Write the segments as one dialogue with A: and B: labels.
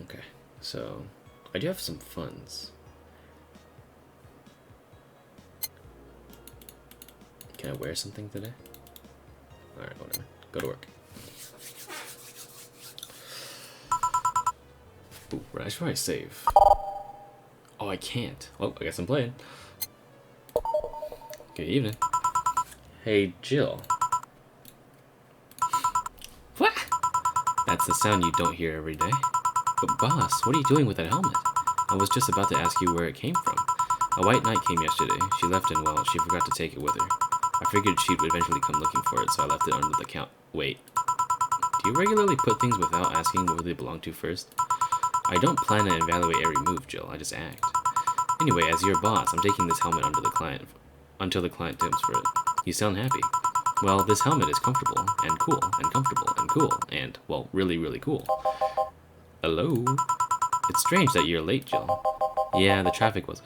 A: Okay, so I do have some funds. Can I wear something today? Alright, whatever. Go to work. Ooh, I should probably save. Oh, I can't. Well, I guess I'm playing. Good evening. Hey, Jill. What? That's the sound you don't hear every day. But boss, what are you doing with that helmet? I was just about to ask you where it came from. A white knight came yesterday. She left and, well, she forgot to take it with her. I figured she'd eventually come looking for it, so I left it under the count. Wait. Do you regularly put things without asking where they belong to first? I don't plan to evaluate every move, Jill. I just act. Anyway, as your boss, I'm taking this helmet under the client until the client comes for it. You sound happy. Well, this helmet is comfortable, and cool, and comfortable, and cool, and, well, really, really cool. Hello? It's strange that you're late, Jill. Yeah, the traffic was...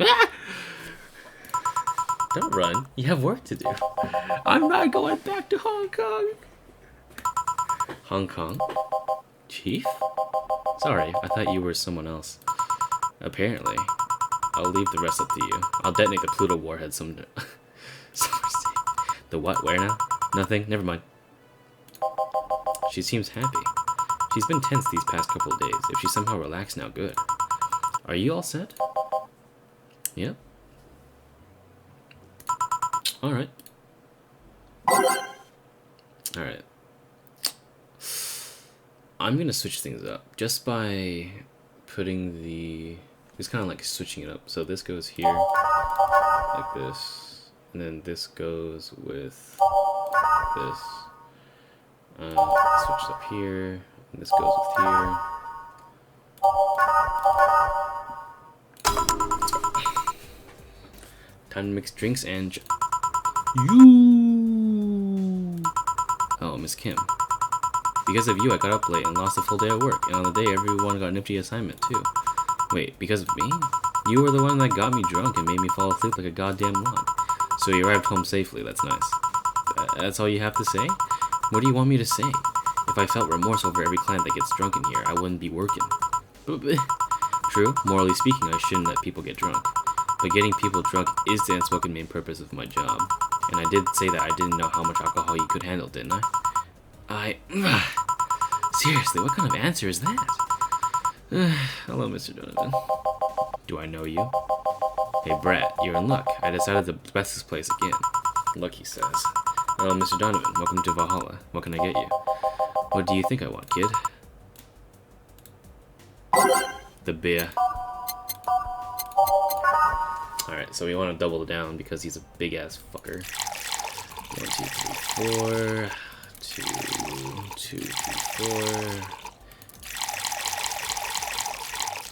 A: Don't run. You have work to do. I'm not going back to Hong Kong. Hong Kong? Chief? Sorry, I thought you were someone else. Apparently. I'll leave the rest up to you. I'll detonate the Pluto warhead some... The what? Where now? Nothing? Never mind. She seems happy. She's been tense these past couple of days. If she's somehow relaxed now, good. Are you all set? Yep. Alright. Alright. I'm gonna switch things up just by putting the... It's kind of like switching it up. So this goes here, like this, and then this goes with this. Switches up here, and this goes with here. Time to mix drinks and... You. Oh, Miss Kim. Because of you, I got up late and lost a full day at work, and on the day, everyone got an empty assignment, too. Wait, because of me? You were the one that got me drunk and made me fall asleep like a goddamn log. So you arrived home safely, that's nice. That's all you have to say? What do you want me to say? If I felt remorse over every client that gets drunk in here, I wouldn't be working. True, morally speaking, I shouldn't let people get drunk. But getting people drunk is the unspoken main purpose of my job. And I did say that I didn't know how much alcohol you could handle, didn't I? Seriously, what kind of answer is that? Hello, Mr. Donovan. Do I know you? Hey, Brett, you're in luck. I decided to bless this place again. Luck, he says. Hello, Mr. Donovan. Welcome to Valhalla. What can I get you? What do you think I want, kid? The beer. Alright, so we want to double down because he's a big-ass fucker. 1, 2, 3, 4... 2, 2, 3,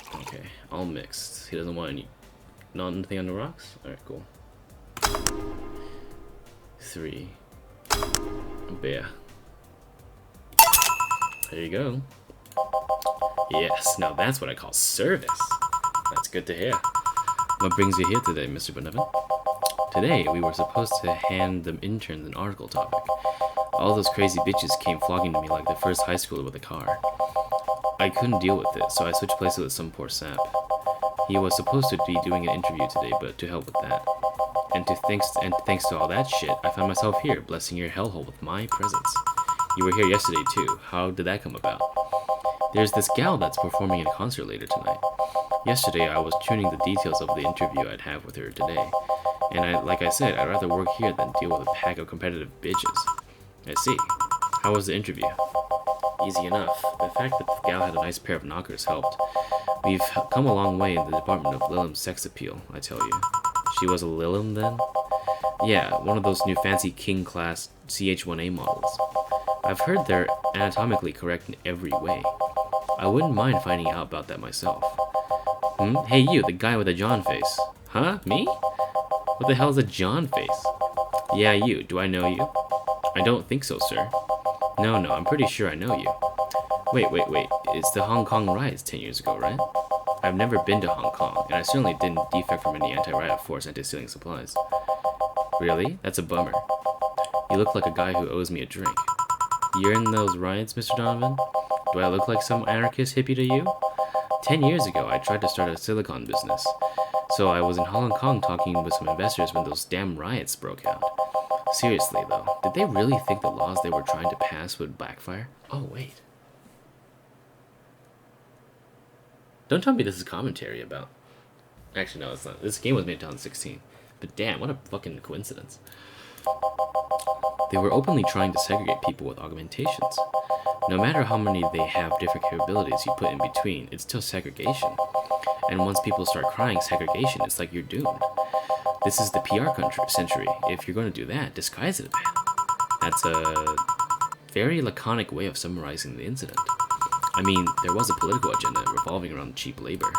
A: 4. Okay, all mixed. He doesn't want anything on the rocks? Alright, cool. 3. Beer. There you go. Yes, now that's what I call service. That's good to hear. What brings you here today, Mr. Benevolent? Today, we were supposed to hand the interns an article topic. All those crazy bitches came flocking to me like the first high schooler with a car. I couldn't deal with it, so I switched places with some poor sap. He was supposed to be doing an interview today, but to hell with that. And thanks to all that shit, I found myself here, blessing your hellhole with my presence. You were here yesterday too. How did that come about? There's this gal that's performing in a concert later tonight. Yesterday, I was tuning the details of the interview I'd have with her today. And like I said, I'd rather work here than deal with a pack of competitive bitches. I see. How was the interview? Easy enough. The fact that the gal had a nice pair of knockers helped. We've come a long way in the department of Lilim's sex appeal, I tell you. She was a Lilim then? Yeah, one of those new fancy king-class CH-1A models. I've heard they're anatomically correct in every way. I wouldn't mind finding out about that myself. Hey you, the guy with the John face. Huh? Me? What the hell is a John face? Yeah, you. Do I know you? I don't think so, sir. No, I'm pretty sure I know you. Wait. It's the Hong Kong riots 10 years ago, right? I've never been to Hong Kong, and I certainly didn't defect from any anti-riot force anti-stealing supplies. Really? That's a bummer. You look like a guy who owes me a drink. You're in those riots, Mr. Donovan? Do I look like some anarchist hippie to you? 10 years ago, I tried to start a silicon business. So I was in Hong Kong talking with some investors when those damn riots broke out. Seriously, though, did they really think the laws they were trying to pass would backfire? Oh, wait. Don't tell me this is commentary about... Actually, no, it's not. This game was made in 2016. But damn, what a fucking coincidence. They were openly trying to segregate people with augmentations. No matter how many they have different capabilities you put in between, it's still segregation. And once people start crying segregation, it's like you're doomed. This is the PR century. If you're going to do that, disguise it a bit. That's a very laconic way of summarizing the incident. I mean, there was a political agenda revolving around cheap labor,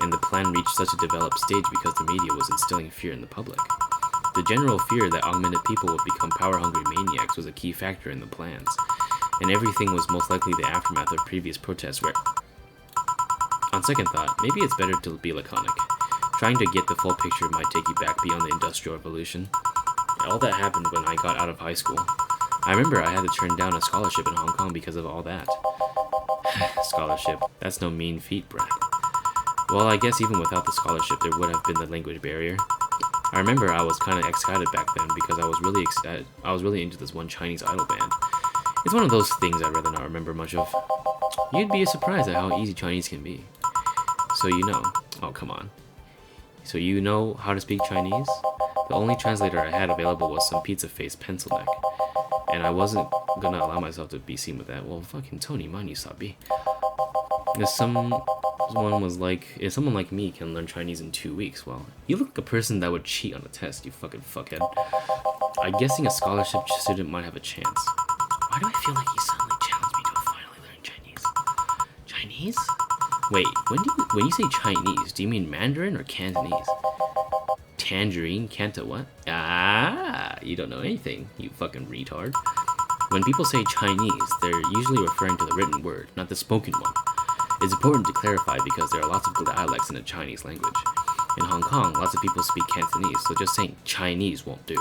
A: and the plan reached such a developed stage because the media was instilling fear in the public. The general fear that augmented people would become power-hungry maniacs was a key factor in the plans, and everything was most likely the aftermath of previous protests where... On second thought, maybe it's better to be laconic. Trying to get the full picture might take you back beyond the Industrial Revolution. All that happened when I got out of high school. I remember I had to turn down a scholarship in Hong Kong because of all that. Scholarship. That's no mean feat, Brad. Well, I guess even without the scholarship, there would have been the language barrier. I remember I was kind of excited back then because I was really excited. I was really into this one Chinese idol band. It's one of those things I'd rather not remember much of. You'd be surprised at how easy Chinese can be. So you know. Oh, come on. So you know how to speak Chinese? The only translator I had available was some pizza-faced pencil neck. And I wasn't gonna allow myself to be seen with that. Well, fucking Tony, mind you, sabi. If someone like me can learn Chinese in 2 weeks, well, you look like a person that would cheat on a test, you fucking fuckhead. I'm guessing a scholarship student might have a chance. Why do I feel like he suddenly challenged me to finally learn Chinese? Chinese? Wait, when you say Chinese, do you mean Mandarin or Cantonese? Tangerine? Canto what? Ah, you don't know anything, you fucking retard. When people say Chinese, they're usually referring to the written word, not the spoken one. It's important to clarify because there are lots of dialects in the Chinese language. In Hong Kong, lots of people speak Cantonese, so just saying Chinese won't do.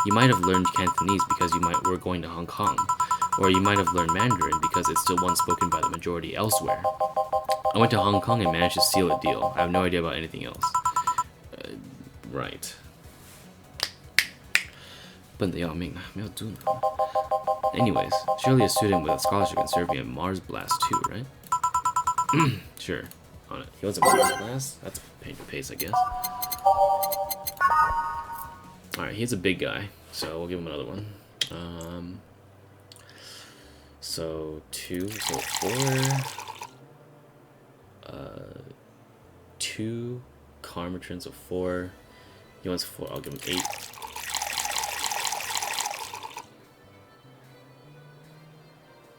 A: You might have learned Cantonese because were going to Hong Kong, or you might have learned Mandarin because it's still one spoken by the majority elsewhere. I went to Hong Kong and managed to seal a deal. I have no idea about anything else. Right. 笨得要命，没有读呢。Anyways, surely a student with a scholarship can serve me a Mars blast too, right? Sure. On it. He wants a Mars blast? That's a pain to pace, I guess. Alright, he's a big guy, so we'll give him another one. So 2, so 4. 2 Karmatrons, so 4. He wants 4, I'll give him 8.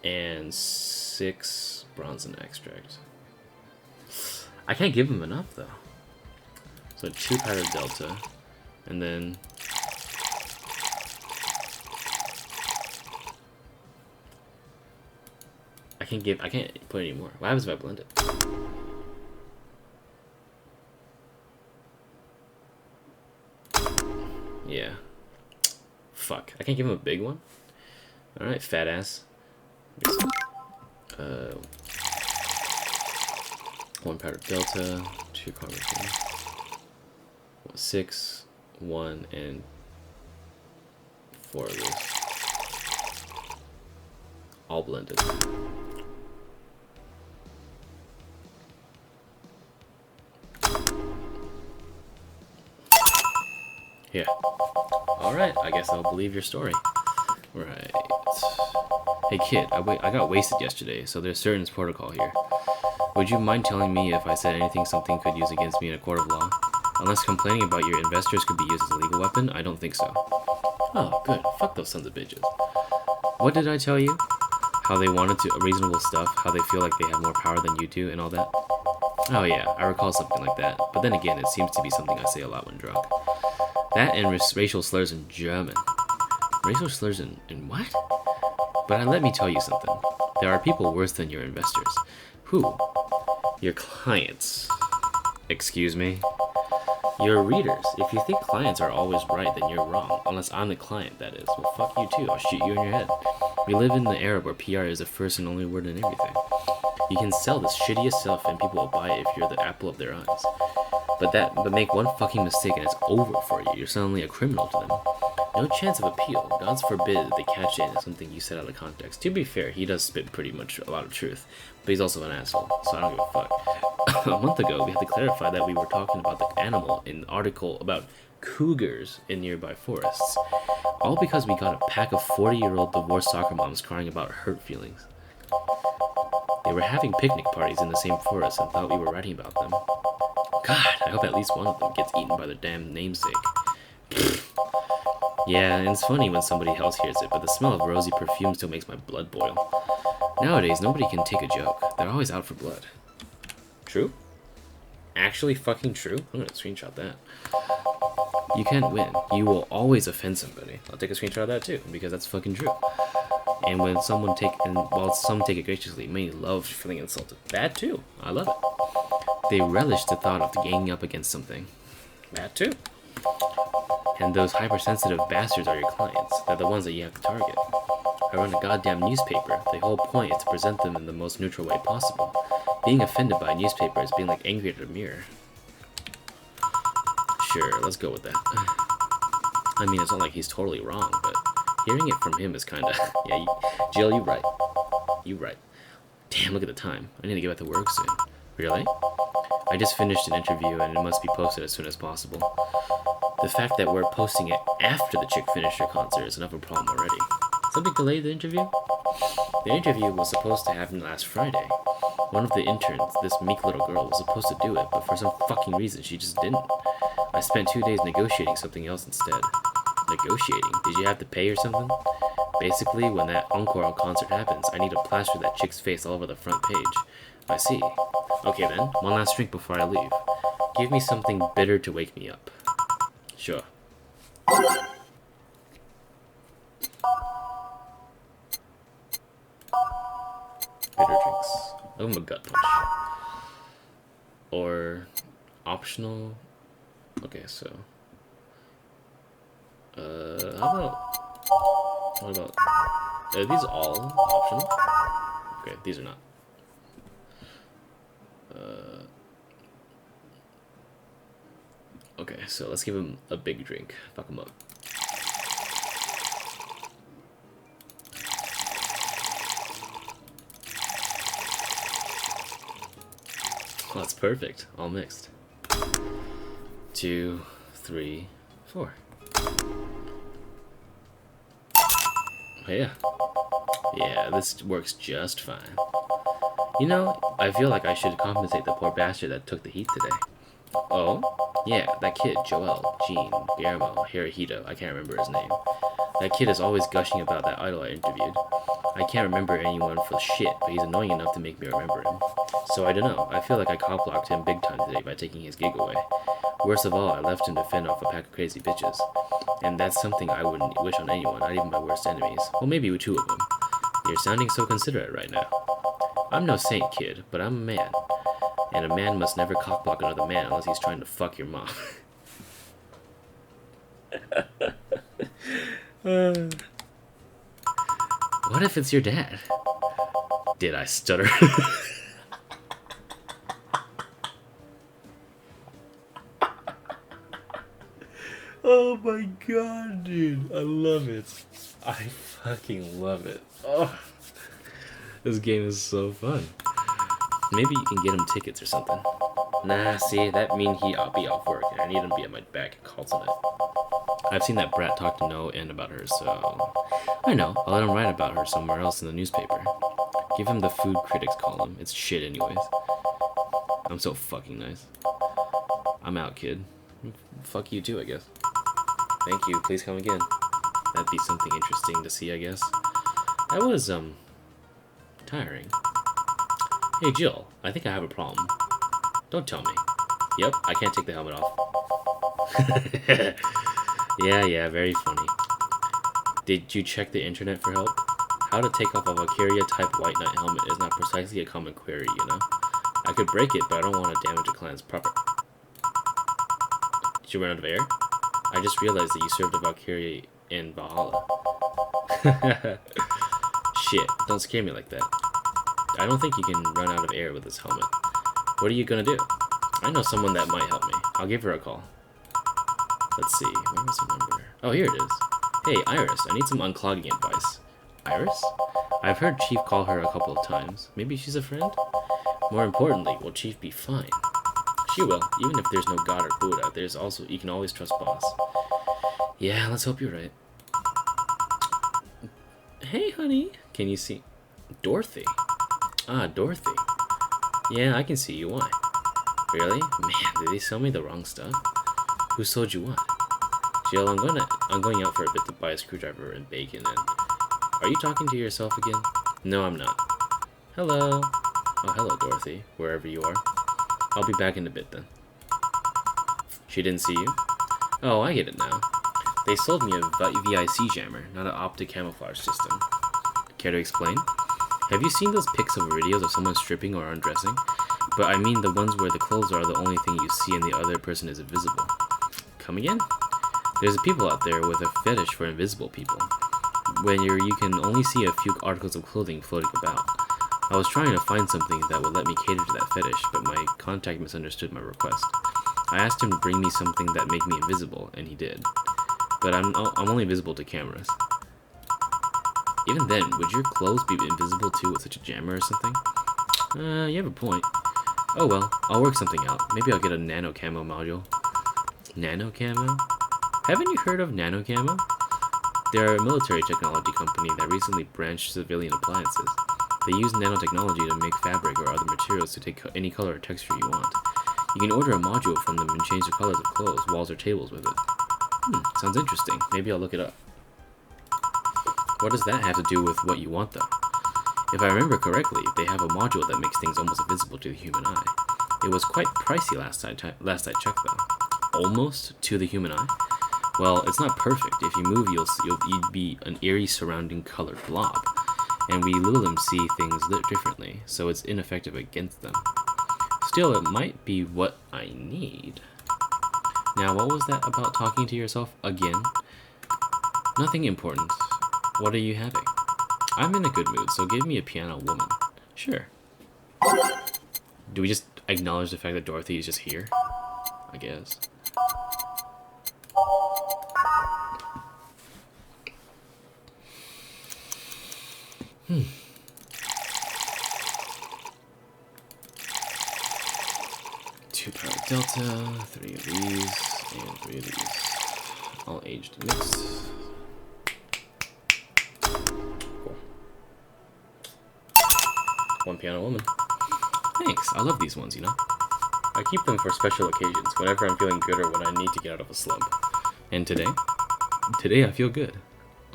A: And 6 Bronzen extract. I can't give him enough though. So 2 Powder Delta, and then I can't put any more. What happens if I blend it? Yeah. Fuck. I can't give him a big one? Alright, fat ass. 1 Powder Delta, 2 Carbon 6, 1, and 4 of these. All blended. Yeah. Alright, I guess I'll believe your story. Right. Hey kid, I got wasted yesterday, so there's certain protocol here. Would you mind telling me if I said anything something could use against me in a court of law? Unless complaining about your investors could be used as a legal weapon, I don't think so. Oh, good. Fuck those sons of bitches. What did I tell you? How they wanted reasonable stuff, how they feel like they have more power than you do, and all that? Oh yeah, I recall something like that, but then again, it seems to be something I say a lot when drunk. That and racial slurs in German. Racial slurs in what? But let me tell you something. There are people worse than your investors. Who? Your clients. Excuse me? Your readers. If you think clients are always right, then you're wrong. Unless I'm the client, that is. Well, fuck you too. I'll shoot you in your head. We live in the era where PR is the first and only word in everything. You can sell the shittiest stuff and people will buy it if you're the apple of their eyes. But make one fucking mistake and it's over for you. You're suddenly a criminal to them. No chance of appeal. God's forbid they catch it in something you said out of context. To be fair, he does spit pretty much a lot of truth, but he's also an asshole, so I don't give a fuck. A month ago, we had to clarify that we were talking about the animal in an article about cougars in nearby forests. All because we got a pack of 40-year-old divorced soccer moms crying about hurt feelings. They were having picnic parties in the same forest and thought we were writing about them. God, I hope at least one of them gets eaten by their damn namesake. Yeah, and it's funny when somebody else hears it, but the smell of rosy perfume still makes my blood boil. Nowadays, nobody can take a joke. They're always out for blood. True? Actually fucking true? I'm gonna screenshot that. You can't win. You will always offend somebody. I'll take a screenshot of that too, because that's fucking true. And while some take it graciously, many love feeling insulted. That too. I love it. They relish the thought of ganging up against something. That too. And those hypersensitive bastards are your clients. They're the ones that you have to target. I run a goddamn newspaper. The whole point is to present them in the most neutral way possible. Being offended by a newspaper is being like angry at a mirror. Sure, let's go with that. I mean, it's not like he's totally wrong, but hearing it from him is kinda... Yeah, Jill, you right. You right. Damn, look at the time. I need to get back to work soon. Really? I just finished an interview and it must be posted as soon as possible. The fact that we're posting it after the chick finished her concert is enough of a problem already. Something delayed the interview? The interview was supposed to happen last Friday. One of the interns, this meek little girl, was supposed to do it, but for some fucking reason she just didn't. I spent 2 days negotiating something else instead. Negotiating? Did you have to pay or something? Basically, when that encore concert happens, I need to plaster that chick's face all over the front page. I see. Okay then, one last drink before I leave. Give me something bitter to wake me up. Sure. Bitter drinks. I'll give him a gut punch. Or optional. Okay, so how about what about are these all optional? Okay, these are not. Okay, so let's give him a big drink. Fuck him up. Oh, that's perfect. All mixed. 2, 3, 4. Yeah. Yeah, this works just fine. You know, I feel like I should compensate the poor bastard that took the heat today. Oh? Yeah, that kid, Joel, Gene, Guillermo, Hirohito, I can't remember his name. That kid is always gushing about that idol I interviewed. I can't remember anyone for shit, but he's annoying enough to make me remember him. So I don't know, I feel like I cop-blocked him big time today by taking his gig away. Worst of all, I left him to fend off a pack of crazy bitches. And that's something I wouldn't wish on anyone, not even my worst enemies. Well, maybe with 2 of them. You're sounding so considerate right now. I'm no saint, kid, but I'm a man. And a man must never cockblock another man unless he's trying to fuck your mom. What if it's your dad? Did I stutter? Oh my god, dude. I love it. I fucking love it. Oh, this game is so fun. Maybe you can get him tickets or something. Nah, see, that mean I'll be off work, and I need him to be at my back and call tonight. I've seen that brat talk to no end about her, so... I know, I'll let him write about her somewhere else in the newspaper. Give him the food critics column. It's shit anyways. I'm so fucking nice. I'm out, kid. Fuck you too, I guess. Thank you, please come again. That'd be something interesting to see, I guess. That was, tiring. Hey, Jill, I think I have a problem. Don't tell me. Yep, I can't take the helmet off. Yeah, very funny. Did you check the internet for help? How to take off a Valkyria-type White Knight helmet is not precisely a common query, you know? I could break it, but I don't want to damage a client's property. Did you run out of air? I just realized that you served a Valkyrie in Valhalla. Shit, don't scare me like that. I don't think you can run out of air with this helmet. What are you gonna do? I know someone that might help me. I'll give her a call. Let's see, where was her number? Oh, here it is. Hey, Iris, I need some unclogging advice. Iris? I've heard Chief call her a couple of times. Maybe she's a friend? More importantly, will Chief be fine? She will. Even if there's no God or Buddha, you can always trust Boss. Yeah, let's hope you're right. Hey, honey. Can you see? Dorothy. Ah, Dorothy. Yeah, I can see you. Why? Really? Man, did they sell me the wrong stuff? Who sold you what? Jill, I'm going out for a bit to buy a screwdriver and bacon and... Are you talking to yourself again? No, I'm not. Hello. Oh, hello, Dorothy, wherever you are. I'll be back in a bit then. She didn't see you? Oh, I get it now. They sold me a VIC jammer, not an optic camouflage system. Care to explain? Have you seen those pics or videos of someone stripping or undressing? But I mean the ones where the clothes are the only thing you see and the other person is invisible. Come again? There's people out there with a fetish for invisible people, when you can only see a few articles of clothing floating about. I was trying to find something that would let me cater to that fetish, but my contact misunderstood my request. I asked him to bring me something that made me invisible, and he did. But I'm only visible to cameras. Even then, would your clothes be invisible too with such a jammer or something? You have a point. Oh well, I'll work something out. Maybe I'll get a nano camo module. Nano camo? Haven't you heard of nano camo? They're a military technology company that recently branched civilian appliances. They use nanotechnology to make fabric or other materials to take any color or texture you want. You can order a module from them and change the colors of clothes, walls, or tables with it. Sounds interesting. Maybe I'll look it up. What does that have to do with what you want, though? If I remember correctly, they have a module that makes things almost invisible to the human eye. It was quite pricey last I checked, though. Almost to the human eye? Well, it's not perfect. If you move, you'd be an eerie surrounding colored blob. And we Lulim see things differently, so it's ineffective against them. Still, it might be what I need. Now, what was that about talking to yourself again? Nothing important. What are you having? I'm in a good mood, so give me a piano woman. Sure. Do we just acknowledge the fact that Dorothy is just here? I guess. Two power delta, 3 of these, and 3 of these. All aged mixed. Cool. 1 piano woman. Thanks, I love these ones, you know? I keep them for special occasions, whenever I'm feeling good or when I need to get out of a slump. And today? Today I feel good.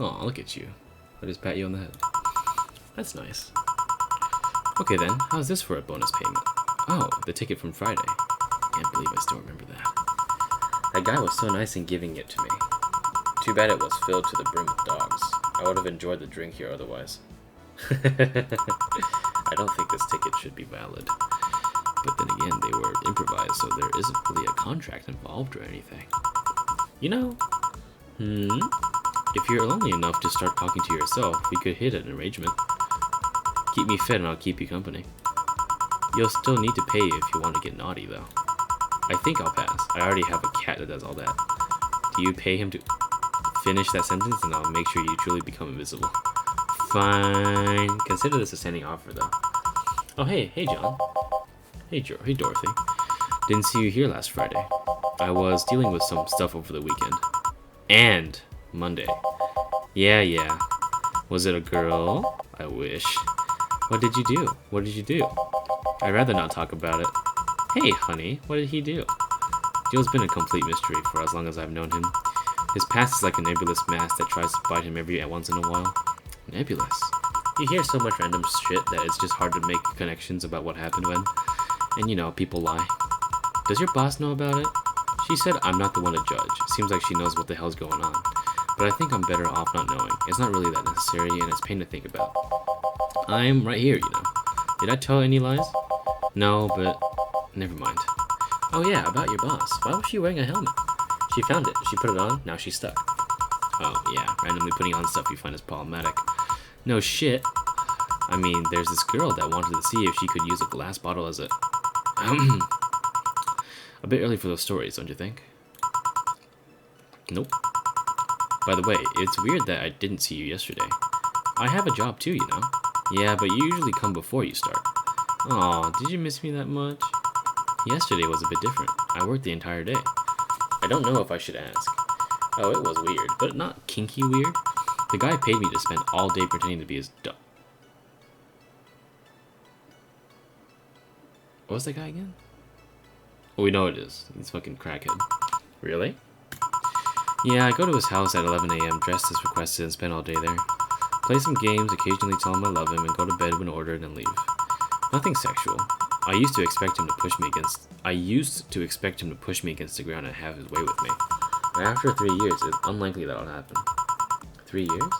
A: Aw, look at you. I just pat you on the head. That's nice. Okay then, how's this for a bonus payment? Oh, the ticket from Friday. Can't believe I still remember that. That guy was so nice in giving it to me. Too bad it was filled to the brim with dogs. I would have enjoyed the drink here otherwise. I don't think this ticket should be valid. But then again, they were improvised, so there isn't really a contract involved or anything. You know? If you're lonely enough to start talking to yourself, we could hit an arrangement. Keep me fed and I'll keep you company. You'll still need to pay if you want to get naughty, though. I think I'll pass. I already have a cat that does all that. Do you pay him to finish that sentence and I'll make sure you truly become invisible? Fine. Consider this a standing offer, though. Oh, hey John. Hey Dorothy. Didn't see you here last Friday. I was dealing with some stuff over the weekend. And Monday. Yeah. Was it a girl? I wish. What did you do? I'd rather not talk about it. Hey, honey, what did he do? Joe's been a complete mystery for as long as I've known him. His past is like a nebulous mass that tries to bite him every once in a while. Nebulous? You hear so much random shit that it's just hard to make connections about what happened when. And you know, people lie. Does your boss know about it? She said I'm not the one to judge. Seems like she knows what the hell's going on. But I think I'm better off not knowing. It's not really that necessary, and it's pain to think about. I'm right here, you know. Did I tell any lies? No, but never mind. Oh yeah, about your boss. Why was she wearing a helmet? She found it. She put it on. Now she's stuck. Oh, yeah. Randomly putting on stuff you find is problematic. No shit. I mean, there's this girl that wanted to see if she could use a glass bottle as a... A bit early for those stories, don't you think? Nope. By the way, it's weird that I didn't see you yesterday. I have a job too, you know? Yeah, but you usually come before you start. Aw, did you miss me that much? Yesterday was a bit different. I worked the entire day. I don't know if I should ask. Oh, it was weird, but not kinky weird. The guy paid me to spend all day pretending to be his dog. What was that guy again? Oh, we know it is. He's fucking crackhead. Really? Yeah, I go to his house at 11 a.m. dressed as requested and spend all day there. Play some games, occasionally tell him I love him, and go to bed when ordered and leave. Nothing sexual. I used to expect him to push me against the ground and have his way with me. But after 3 years, it's unlikely that'll happen. 3 years?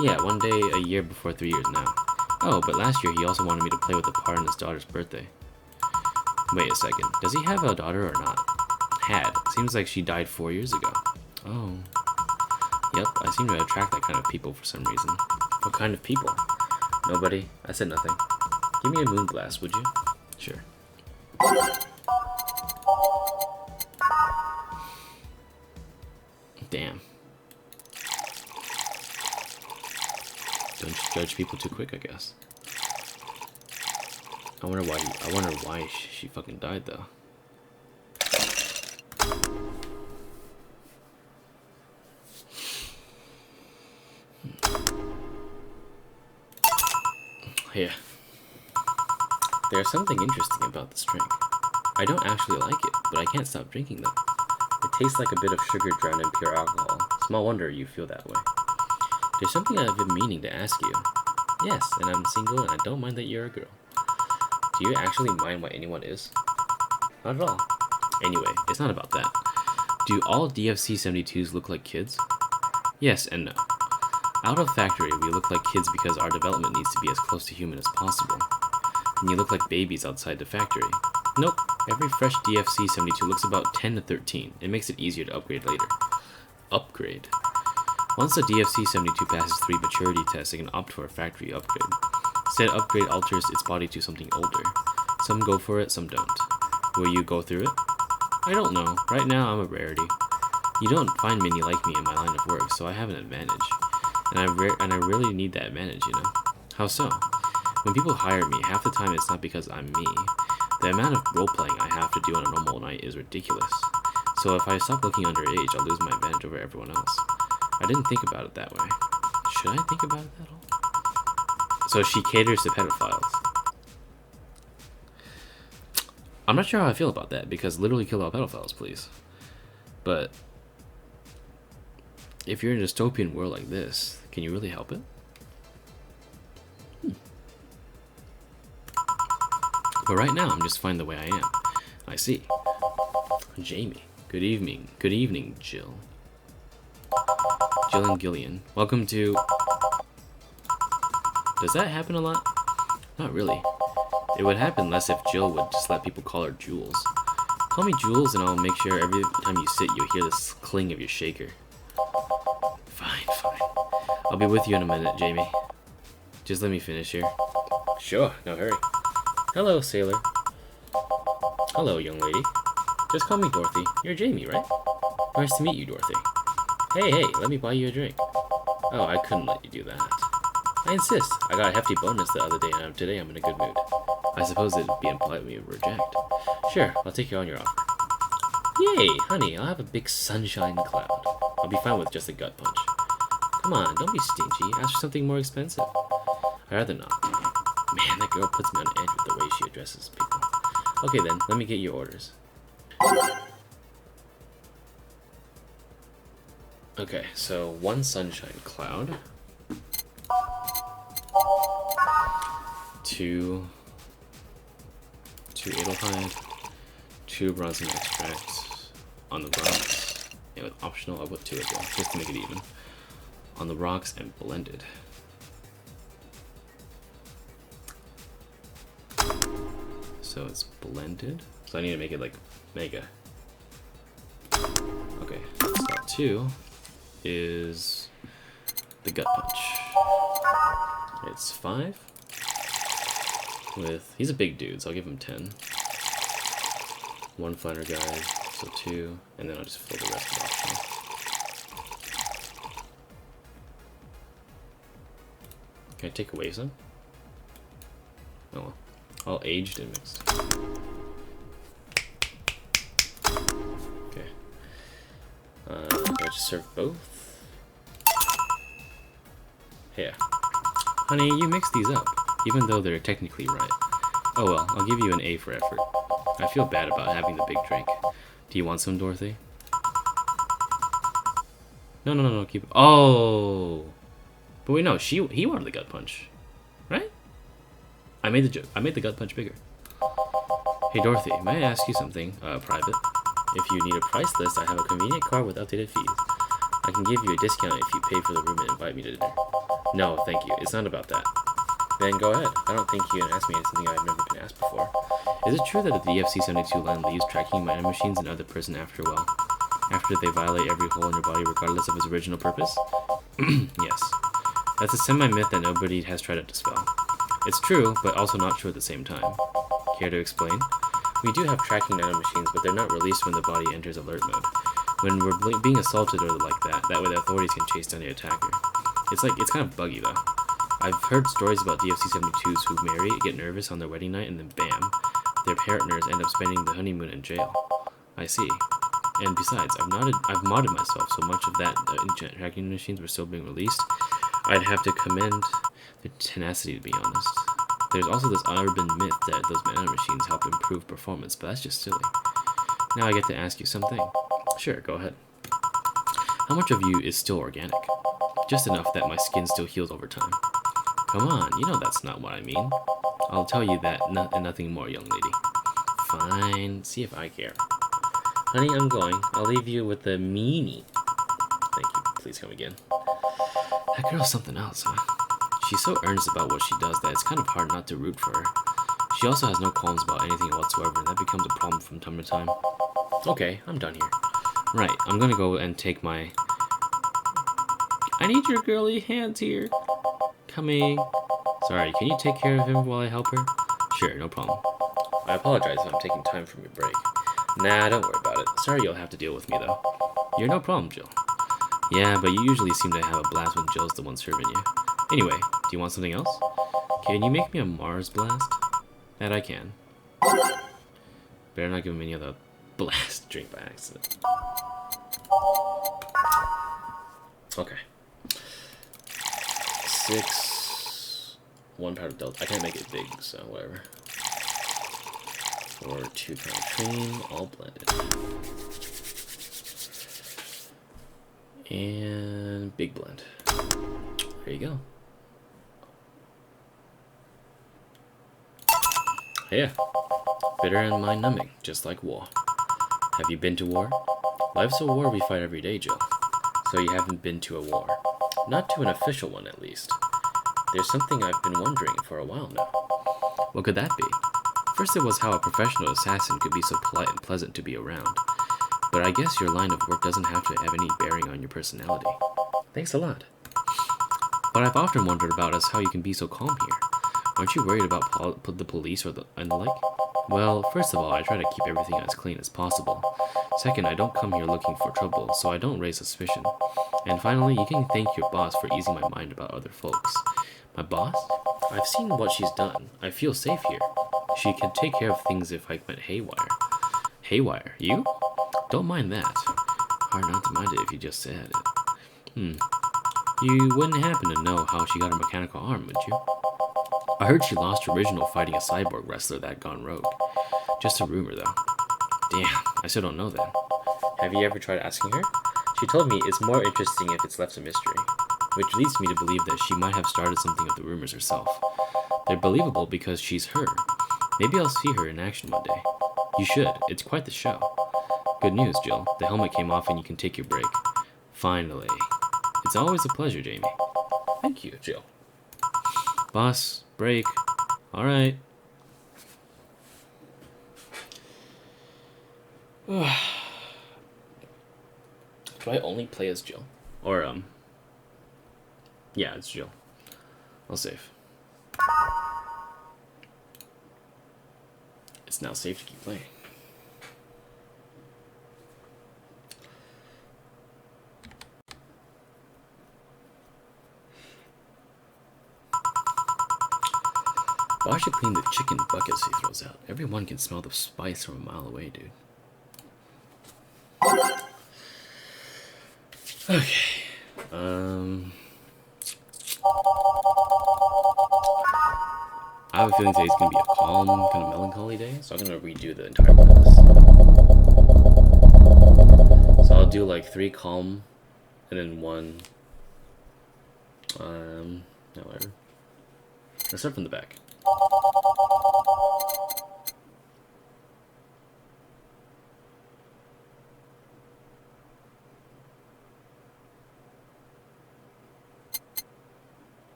A: Yeah, one day a year before 3 years now. Oh, but last year he also wanted me to play with the part on his daughter's birthday. Wait a second. Does he have a daughter or not? Had. Seems like she died 4 years ago. Oh. Yep, I seem to attract that kind of people for some reason. What kind of people? Nobody. I said nothing. Give me a moon blast, would you? Sure. Damn. Don't judge people too quick, I guess. I wonder why she fucking died though. Yeah. There's something interesting about this drink. I don't actually like it, but I can't stop drinking them. It tastes like a bit of sugar drowned in pure alcohol. Small wonder you feel that way. There's something I've been meaning to ask you. Yes, and I'm single and I don't mind that you're a girl. Do you actually mind what anyone is? Not at all. Anyway, it's not about that. Do all DFC-72s look like kids? Yes and no. Out of factory, we look like kids because our development needs to be as close to human as possible. And you look like babies outside the factory. Nope, every fresh DFC-72 looks about 10 to 13. It makes it easier to upgrade later. Upgrade. Once the DFC-72 passes 3 maturity tests, it can opt for a factory upgrade. Said upgrade alters its body to something older. Some go for it, some don't. Will you go through it? I don't know. Right now, I'm a rarity. You don't find many like me in my line of work, so I have an advantage. And I really need that advantage, you know? How so? When people hire me, half the time it's not because I'm me. The amount of role-playing I have to do on a normal night is ridiculous. So if I stop looking underage, I'll lose my advantage over everyone else. I didn't think about it that way. Should I think about it at all? So she caters to pedophiles. I'm not sure how I feel about that, because literally kill all pedophiles, please. But if you're in a dystopian world like this, can you really help it? But right now, I'm just fine the way I am. I see. Jamie. Good evening. Good evening, Jill. Jill and Gillian. Welcome to... Does that happen a lot? Not really. It would happen less if Jill would just let people call her Jules. Call me Jules and I'll make sure every time you sit you'll hear this cling of your shaker. Fine, fine. I'll be with you in a minute, Jamie. Just let me finish here. Sure, no hurry. Hello, sailor. Hello, young lady. Just call me Dorothy. You're Jamie, right? Nice to meet you, Dorothy. Hey, let me buy you a drink. Oh, I couldn't let you do that. I insist. I got a hefty bonus the other day, and today I'm in a good mood. I suppose it'd be impolite of me to reject. Sure, I'll take you on your offer. Yay, honey, I'll have a big sunshine cloud. I'll be fine with just a gut punch. Come on, don't be stingy. Ask for something more expensive. I'd rather not. Man, that girl puts me on edge with the way she addresses people. Okay then, let me get your orders. Okay, so 1 sunshine cloud. 2 Edelhide, 2 bronze extract on the rocks, and with optional I'll put 2 as well, just to make it even. On the rocks and blended. So it's blended. So I need to make it like mega. Okay. 2 is the gut punch. It's 5 with, he's a big dude, so I'll give him 10. 1 fighter guide, so 2, and then I'll just fill the rest with optional. Can I take away some? Oh well. All aged and mixed. Okay. Do I just serve both? Yeah. Honey, you mixed these up, even though they're technically right. Oh well, I'll give you an A for effort. I feel bad about having the big drink. Do you want some, Dorothy? No, keep it. Oh! But wait, no, he wanted the gut punch. Right? I made the joke. I made the gut punch bigger. Hey Dorothy, may I ask you something, private? If you need a price list, I have a convenient card with updated fees. I can give you a discount if you pay for the room and invite me to dinner. No, thank you. It's not about that. Then go ahead. I don't think you can ask me something I've never been asked before. Is it true that the DFC-72 line leaves tracking nanomachines in other prison after they violate every hole in your body regardless of its original purpose? Yes. That's a semi-myth that nobody has tried to dispel. It's true, but also not true at the same time. Care to explain? We do have tracking nanomachines, but they're not released when the body enters alert mode. When we're being assaulted or like that way the authorities can chase down the attacker. It's kind of buggy though. I've heard stories about DFC-72s who marry, get nervous on their wedding night, and then bam, their partners end up spending the honeymoon in jail. I see. And besides, I've modded myself so much of that tracking machines were still being released. I'd have to commend their tenacity, to be honest. There's also this urban myth that those nanomachines help improve performance, but that's just silly. Now I get to ask you something. Sure, go ahead. How much of you is still organic? Just enough that my skin still heals over time. Come on, you know that's not what I mean. I'll tell you that and nothing more, young lady. Fine, see if I care. Honey, I'm going. I'll leave you with the meanie. Thank you. Please come again. That girl's something else, huh? She's so earnest about what she does that it's kind of hard not to root for her. She also has no qualms about anything whatsoever, and that becomes a problem from time to time. Okay, I'm done here. Right, I'm gonna go and take my... I need your girly hands here. Coming. Sorry, can you take care of him while I help her? Sure, no problem. I apologize if I'm taking time from your break. Nah, don't worry about it. Sorry you'll have to deal with me, though. You're no problem, Jill. Yeah, but you usually seem to have a blast when Jill's the one serving you. Anyway, do you want something else? Can you make me a Mars blast? That I can. Better not give him any other blast drink by accident. Okay. 6... 1 powder delta. I can't make it big, so whatever. 4 2-pound cream, all blended. And big blend. There you go. Yeah. Bitter and mind-numbing, just like war. Have you been to war? Life's a war we fight every day, Jill. So you haven't been to a war. Not to an official one, at least. There's something I've been wondering for a while now. What could that be? First it was how a professional assassin could be so polite and pleasant to be around. But I guess your line of work doesn't have to have any bearing on your personality. Thanks a lot. But I've often wondered about how you can be so calm here. Aren't you worried about the police and the like? Well, first of all, I try to keep everything as clean as possible. Second, I don't come here looking for trouble, so I don't raise suspicion. And finally, you can thank your boss for easing my mind about other folks. My boss? I've seen what she's done. I feel safe here. She can take care of things if I went haywire. Haywire? You? Don't mind that. Hard not to mind it if you just said it. You wouldn't happen to know how she got her mechanical arm, would you? I heard she lost her original fighting a cyborg wrestler that gone rogue. Just a rumor, though. Damn, I still don't know that. Have you ever tried asking her? She told me it's more interesting if it's left a mystery, which leads me to believe that she might have started something of the rumors herself. They're believable because she's her. Maybe I'll see her in action one day. You should. It's quite the show. Good news, Jill. The helmet came off and you can take your break. Finally. It's always a pleasure, Jamie. Thank you, Jill. Boss, break. Alright. Do I only play as Jill? Or, yeah, it's Jill. I'll save. It's now safe to keep playing. Why should clean the chicken buckets he throws out? Everyone can smell the spice from a mile away, dude. Okay. I have a feeling today's gonna be a calm, kind of melancholy day, so I'm gonna redo the entire playlist. So I'll do like 3 calm, and then 1. No, whatever. Let's start from the back.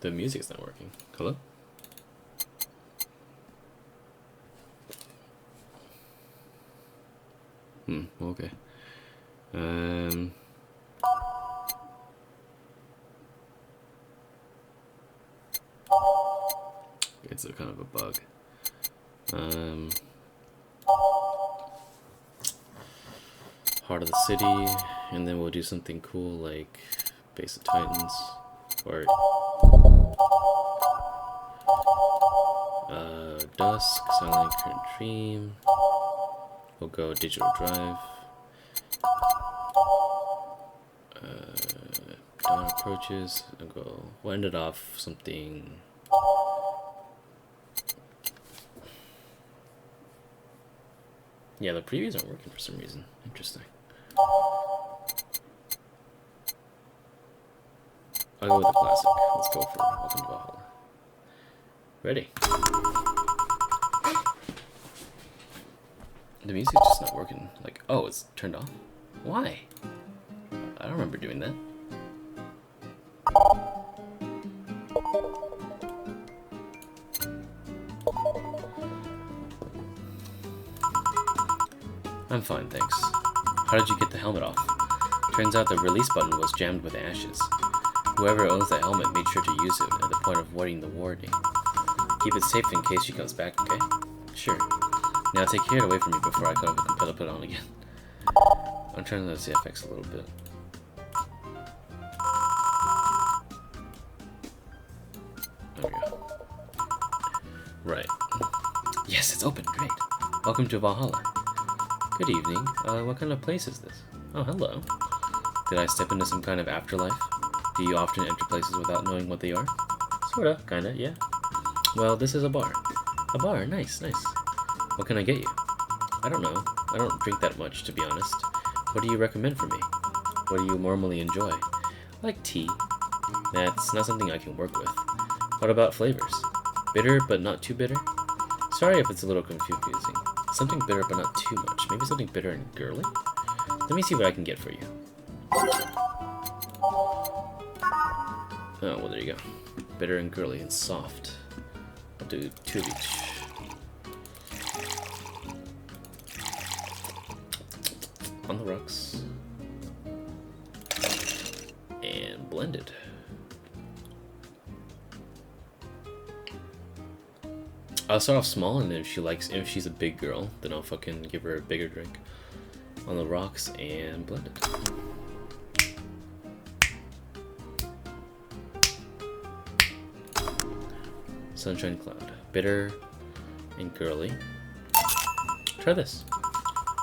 A: The music's not working. Hello? Okay. It's a kind of a bug. Heart of the City, and then we'll do something cool like Base of Titans, or Dusk, Silent Current Dream. We'll go Digital Drive. Dawn Approaches. We'll end it off something. Yeah, the previews aren't working for some reason. Interesting. I'll go with the classic. Let's go for Welcome to Valhalla. Ready. The music's just not working. Like, oh, it's turned off? Why? I don't remember doing that. I'm fine, thanks. How did you get the helmet off? Turns out the release button was jammed with ashes. Whoever owns the helmet made sure to use it at the point of avoiding the warning. Keep it safe in case she comes back, okay? Sure. Now take care away from me before I compel to put it on again. I'm trying to notice the FX a little bit. There we go. Right. Yes, it's open. Great. Welcome to Valhalla. Good evening. What kind of place is this? Oh, hello. Did I step into some kind of afterlife? Do you often enter places without knowing what they are? Sorta, kinda, yeah. Well, this is a bar. A bar, nice, nice. What can I get you? I don't know. I don't drink that much, to be honest. What do you recommend for me? What do you normally enjoy? I like tea. That's not something I can work with. What about flavors? Bitter, but not too bitter? Sorry if it's a little confusing. Something bitter, but not too much. Maybe something bitter and girly? Let me see what I can get for you. Oh, well, there you go. Bitter and girly and soft. I'll do 2 of each. On the rocks. And blended. I'll start off small, and then if she's a big girl, then I'll fucking give her a bigger drink. On the rocks and blended. Sunshine Cloud. Bitter and girly. Try this.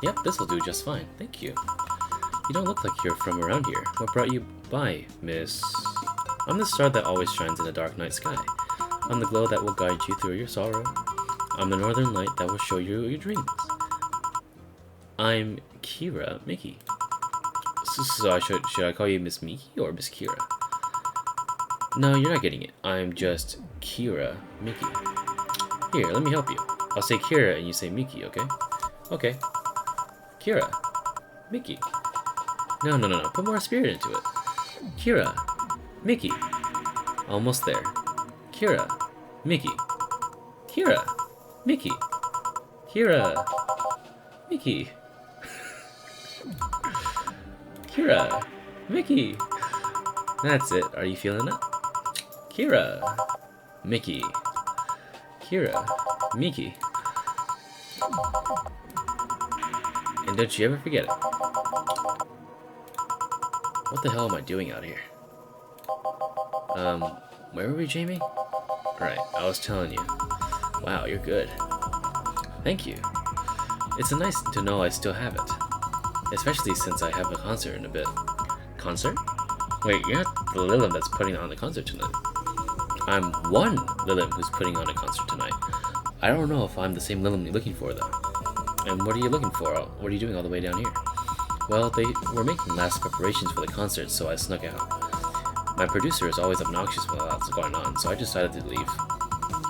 A: Yep, this'll do just fine. Thank you. You don't look like you're from around here. What brought you by, miss? I'm the star that always shines in a dark night sky. I'm the glow that will guide you through your sorrow. I'm the northern light that will show you your dreams. I'm Kira Mickey. So should I call you Miss Mickey or Miss Kira? No, you're not getting it. I'm just Kira Mickey. Here, let me help you. I'll say Kira and you say Mickey, okay? Okay. Kira. Mickey. No. Put more spirit into it. Kira. Mickey. Almost there. Kira. Mickey. Kira. Mickey. Kira. Mickey. Kira. Mickey. That's it. Are you feeling it? Kira. Mickey. Kira. Mickey. And don't you ever forget it. What the hell am I doing out here? Where were we, Jamie? Right, I was telling you. Wow, you're good. Thank you. It's nice to know I still have it. Especially since I have a concert in a bit. Concert? Wait, you're not the Lilim that's putting on the concert tonight. I'm one Lilim who's putting on a concert tonight. I don't know if I'm the same Lilim you're looking for, though. And what are you looking for? What are you doing all the way down here? Well, they were making last preparations for the concert, so I snuck out. My producer is always obnoxious while that's going on, so I decided to leave.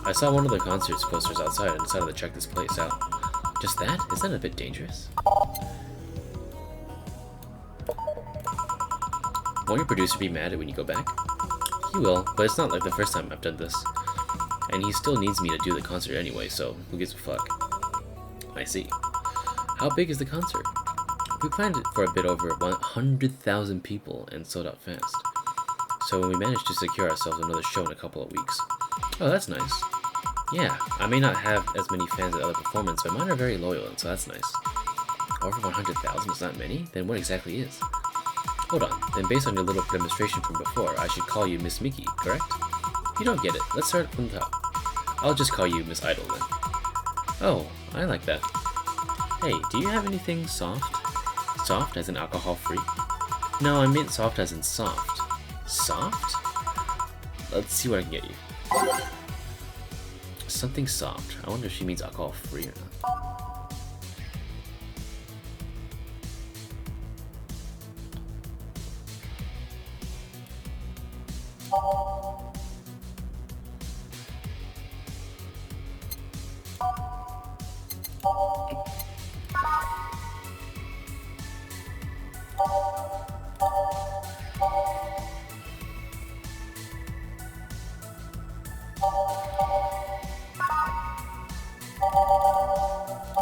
A: I saw one of the concerts posters outside and decided to check this place out. Just that? Isn't that a bit dangerous? Won't your producer be mad when you go back? He will, but it's not like the first time I've done this. And he still needs me to do the concert anyway, so who gives a fuck? I see. How big is the concert? We planned it for a bit over 100,000 people and sold out fast. So we managed to secure ourselves another show in a couple of weeks. Oh, that's nice. Yeah, I may not have as many fans as other performers, but mine are very loyal, and so that's nice. Over 100,000 is not many? Then what exactly is? Hold on, then based on your little demonstration from before, I should call you Miss Mickey, correct? You don't get it. Let's start from the top. I'll just call you Miss Idol then. Oh, I like that. Hey, do you have anything soft? Soft as in alcohol-free? No, I meant soft as in soft. Soft? Let's see what I can get you. Something soft. I wonder if she means alcohol-free or not.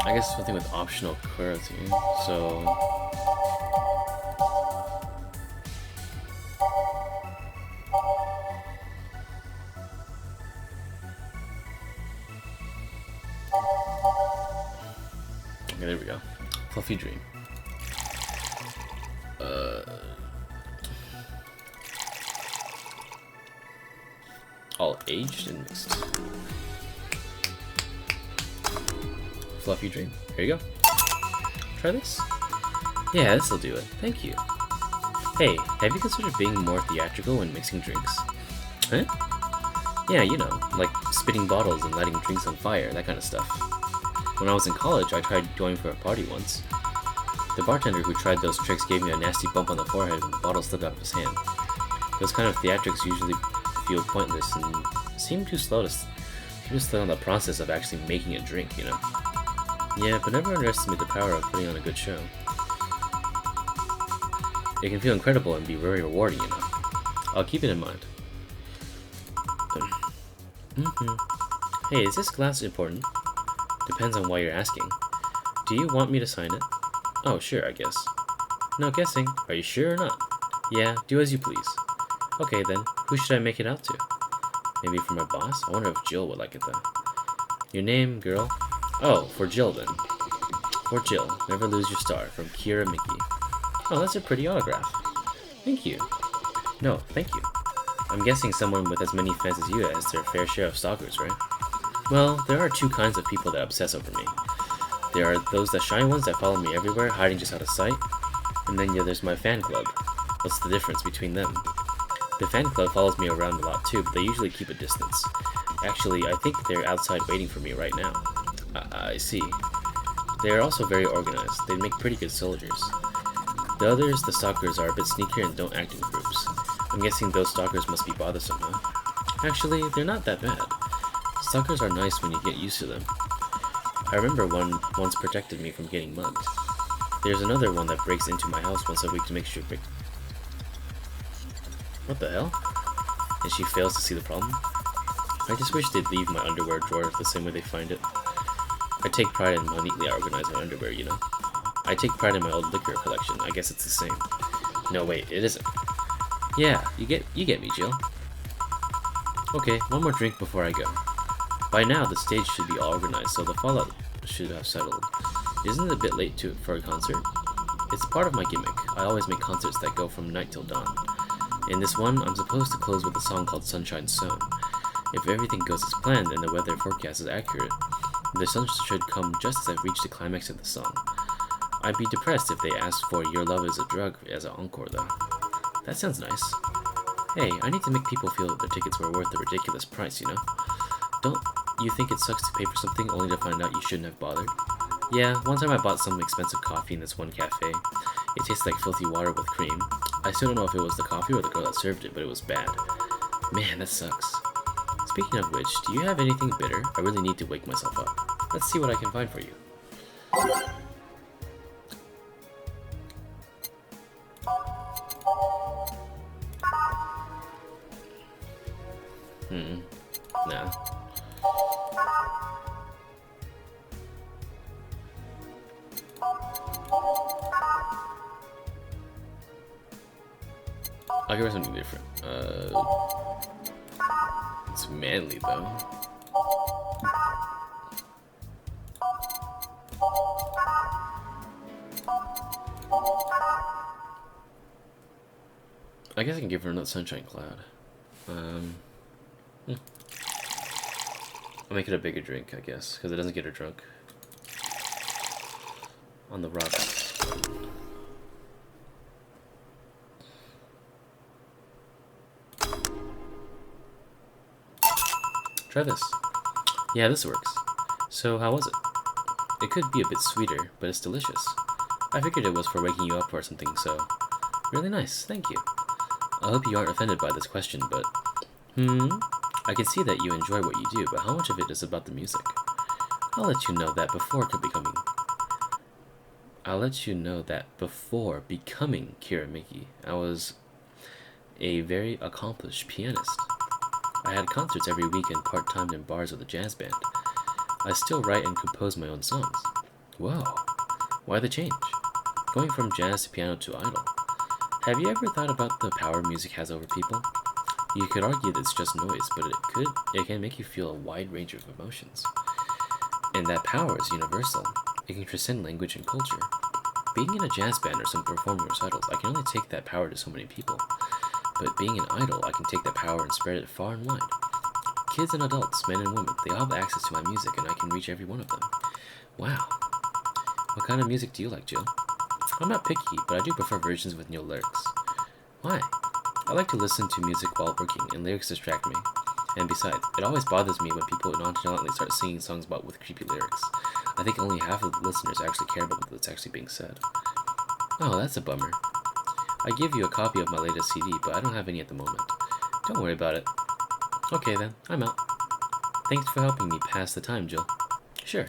A: I guess something with optional currency, so... Okay, there we go. Fluffy Dream. All aged and mixed. Fluffy Dream. Here you go. Try this? Yeah, this'll do it. Thank you. Hey, have you considered being more theatrical when mixing drinks? Huh? Yeah, you know, like spitting bottles and lighting drinks on fire, that kind of stuff. When I was in college, I tried going for a party once. The bartender who tried those tricks gave me a nasty bump on the forehead when the bottle slipped out of his hand. Those kind of theatrics usually feel pointless and seem too slow on the process of actually making a drink, you know? Yeah, but never underestimate the power of putting on a good show. It can feel incredible and be very rewarding, you know? I'll keep it in mind. Hey, is this glass important? Depends on why you're asking. Do you want me to sign it? Oh, sure, I guess. No guessing. Are you sure or not? Yeah, do as you please. Okay then, who should I make it out to? Maybe for my boss? I wonder if Jill would like it though. Your name, girl? Oh, for Jill then. For Jill, never lose your star, from Kira Mickey. Oh, that's a pretty autograph. Thank you. No, thank you. I'm guessing someone with as many fans as you has their fair share of stalkers, right? Well, there are two kinds of people that obsess over me. There are those that shy ones that follow me everywhere, hiding just out of sight. And then there's my fan club. What's the difference between them? The fan club follows me around a lot too, but they usually keep a distance. Actually, I think they're outside waiting for me right now. I see. They are also very organized. They make pretty good soldiers. The others, the stalkers, are a bit sneakier and don't act in groups. I'm guessing those stalkers must be bothersome, huh? Actually, they're not that bad. Stalkers are nice when you get used to them. I remember one once protected me from getting mugged. There's another one that breaks into my house once a week to make sure... What the hell? And she fails to see the problem? I just wish they'd leave my underwear drawer the same way they find it. I take pride in how neatly I organize my underwear, you know? I take pride in my old liquor collection. I guess it's the same. No, wait, it isn't. Yeah, you get me, Jill. Okay, one more drink before I go. By now, the stage should be all organized, so the fallout should have settled. Isn't it a bit late for a concert? It's part of my gimmick. I always make concerts that go from night till dawn. In this one, I'm supposed to close with a song called Sunshine Zone. If everything goes as planned and the weather forecast is accurate, the sun should come just as I reach the climax of the song. I'd be depressed if they asked for Your Love is a Drug as an encore, though. That sounds nice. Hey, I need to make people feel that their tickets were worth the ridiculous price, you know? Don't you think it sucks to pay for something only to find out you shouldn't have bothered? Yeah, one time I bought some expensive coffee in this one cafe. It tasted like filthy water with cream. I still don't know if it was the coffee or the girl that served it, but it was bad. Man, that sucks. Speaking of which, do you have anything bitter? I really need to wake myself up. Let's see what I can find for you. Nah. I'll give her something different. It's manly though. I guess I can give her another Sunshine Cloud. I'll make it a bigger drink, I guess, because it doesn't get her drunk. On the rocks. Try this. Yeah, this works. So, how was it? It could be a bit sweeter, but it's delicious. I figured it was for waking you up or something, so... Really nice, thank you. I hope you aren't offended by this question, but... I can see that you enjoy what you do, but how much of it is about the music? I'll let you know that before becoming Kiramiki, I was a very accomplished pianist. I had concerts every weekend, part-time in bars with a jazz band. I still write and compose my own songs. Whoa, why the change? Going from jazz to piano to idol. Have you ever thought about the power music has over people? You could argue that it's just noise, but it can make you feel a wide range of emotions. And that power is universal. It can transcend language and culture. Being in a jazz band or some performing recitals, I can only take that power to so many people. But being an idol, I can take that power and spread it far and wide. Kids and adults, men and women, they all have access to my music and I can reach every one of them. Wow. What kind of music do you like, Jill? I'm not picky, but I do prefer versions with no lyrics. Why? I like to listen to music while working, and lyrics distract me. And besides, it always bothers me when people nonchalantly start singing songs with creepy lyrics. I think only half of the listeners actually care about what's actually being said. Oh, that's a bummer. I give you a copy of my latest CD, but I don't have any at the moment. Don't worry about it. Okay then, I'm out. Thanks for helping me pass the time, Jill. Sure.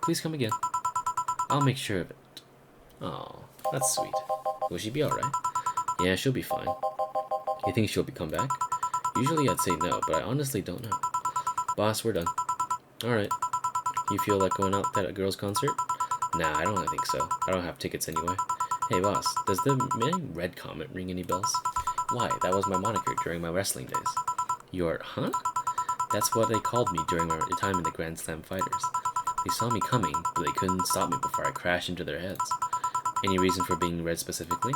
A: Please come again. I'll make sure of it. Oh, that's sweet. Will she be alright? Yeah, she'll be fine. You think she'll come back? Usually I'd say no, but I honestly don't know. Boss, we're done. Alright. You feel like going out to a girls' concert? Nah, I don't think so. I don't have tickets anyway. Hey boss, does the name Red Comet ring any bells? Why, that was my moniker during my wrestling days. Your, huh? That's what they called me during my time in the Grand Slam Fighters. They saw me coming, but they couldn't stop me before I crashed into their heads. Any reason for being red specifically?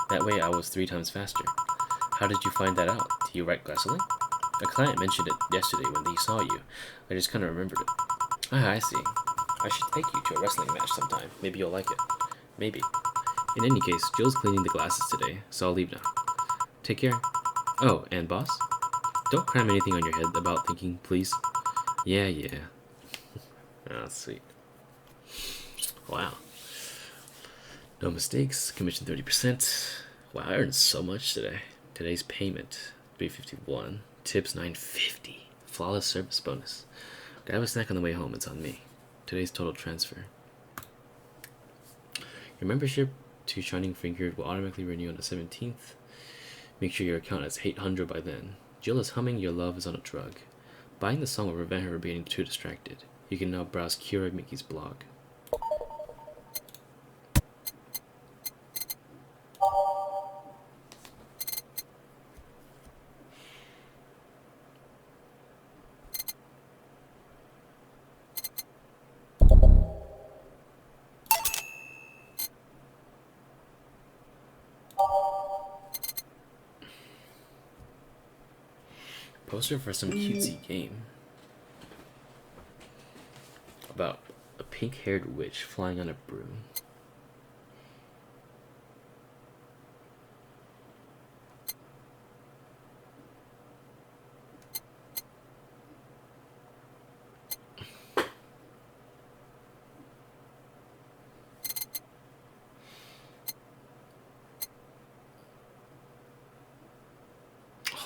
A: That way I was 3 times faster. How did you find that out? Do you write gasoline? A client mentioned it yesterday when they saw you. I just kind of remembered it. Ah, I see. I should take you to a wrestling match sometime. Maybe you'll like it. Maybe. In any case, Jill's cleaning the glasses today, so I'll leave now. Take care. Oh, and boss? Don't cram anything on your head about thinking, please. Yeah. Ah, sweet. Wow. No mistakes. Commission 30%. Wow, I earned so much today. Today's payment, $351. Tips, $950. Flawless service bonus. Grab a snack on the way home. It's on me. Today's total transfer. Your membership to Shining Finger will automatically renew on the 17th. Make sure your account is 800 by then. Jill is humming Your Love is on a Drug. Buying the song will prevent her from being too distracted. You can now browse Kira Mickey's blog. Poster for some cutesy game about a pink-haired witch flying on a broom.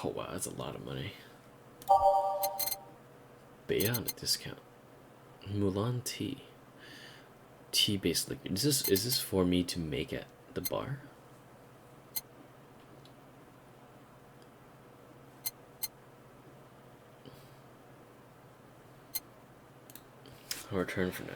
A: Oh wow, that's a lot of money. Beta on a discount. Mulan tea. Tea-based liquor. Is this for me to make at the bar? I'll return for now.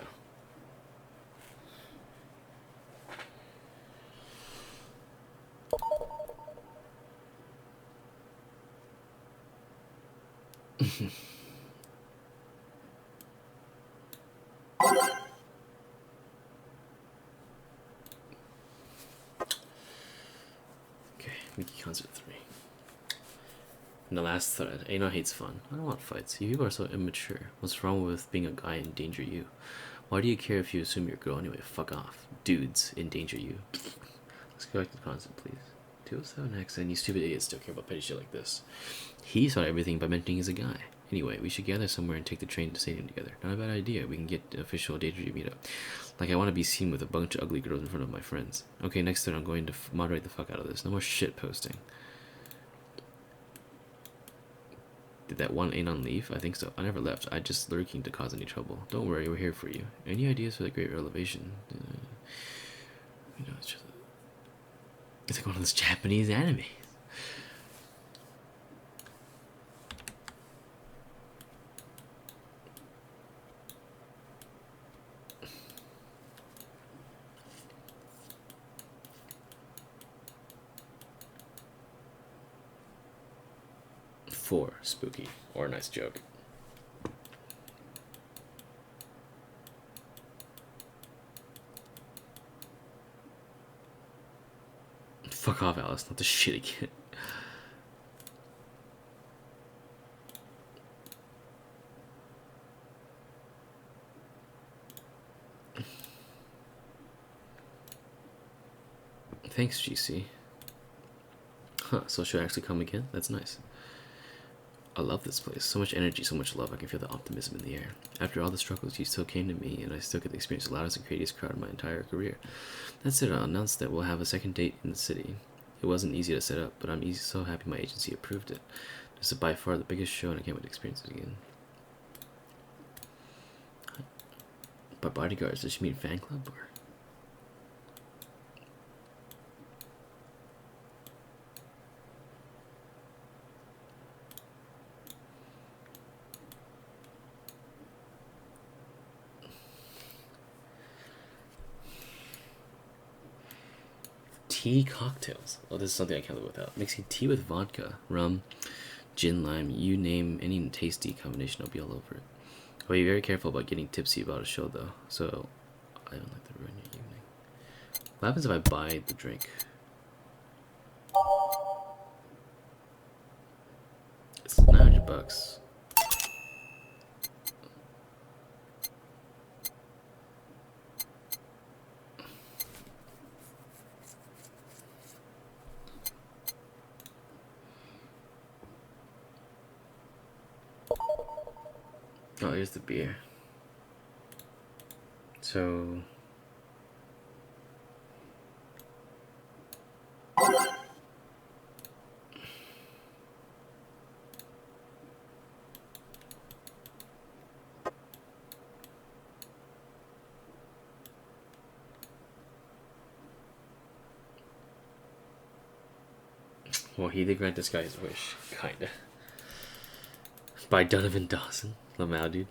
A: Okay, Mickey Concert 3. And the last thread. Aino hates fun. I don't want fights. You people are so immature. What's wrong with being a guy endanger you? Why do you care if you assume you're a girl anyway? Fuck off. Dudes endanger you. Let's go back to the concept, please. 207X and you stupid idiots still care about petty shit like this. He saw everything by mentioning he's a guy. Anyway, we should gather somewhere and take the train to the stadium together. Not a bad idea. We can get an official daydream meetup. Like, I want to be seen with a bunch of ugly girls in front of my friends. Okay, next turn I'm going to moderate the fuck out of this. No more shit posting. Did that one Anon leave? I think so. I never left. I just lurking to cause any trouble. Don't worry, we're here for you. Any ideas for the Great Revelation? You know, it's like one of those Japanese animes. For spooky or a nice joke. Fuck off, Alice, not the shit again. Thanks, GC. Huh, so she'll actually come again? That's nice. I love this place. So much energy, so much love. I can feel the optimism in the air. After all the struggles, you still came to me, and I still get to experience the loudest and craziest crowd in my entire career. That's it. I'll announce that we'll have a second date in the city. It wasn't easy to set up, but I'm so happy my agency approved it. This is by far the biggest show, and I can't wait to experience it again. By bodyguards, does she mean fan club or? Tea cocktails. Oh, this is something I can't live without. Mixing tea with vodka, rum, gin, lime. You name any tasty combination, I'll be all over it. I'll be very careful about getting tipsy about a show, though. So, I don't like to ruin your evening. What happens if I buy the drink? It's $900. Oh, here's the beer. So... Well, he did grant this guy his wish, kinda. By Donovan Dawson, Lamau dude.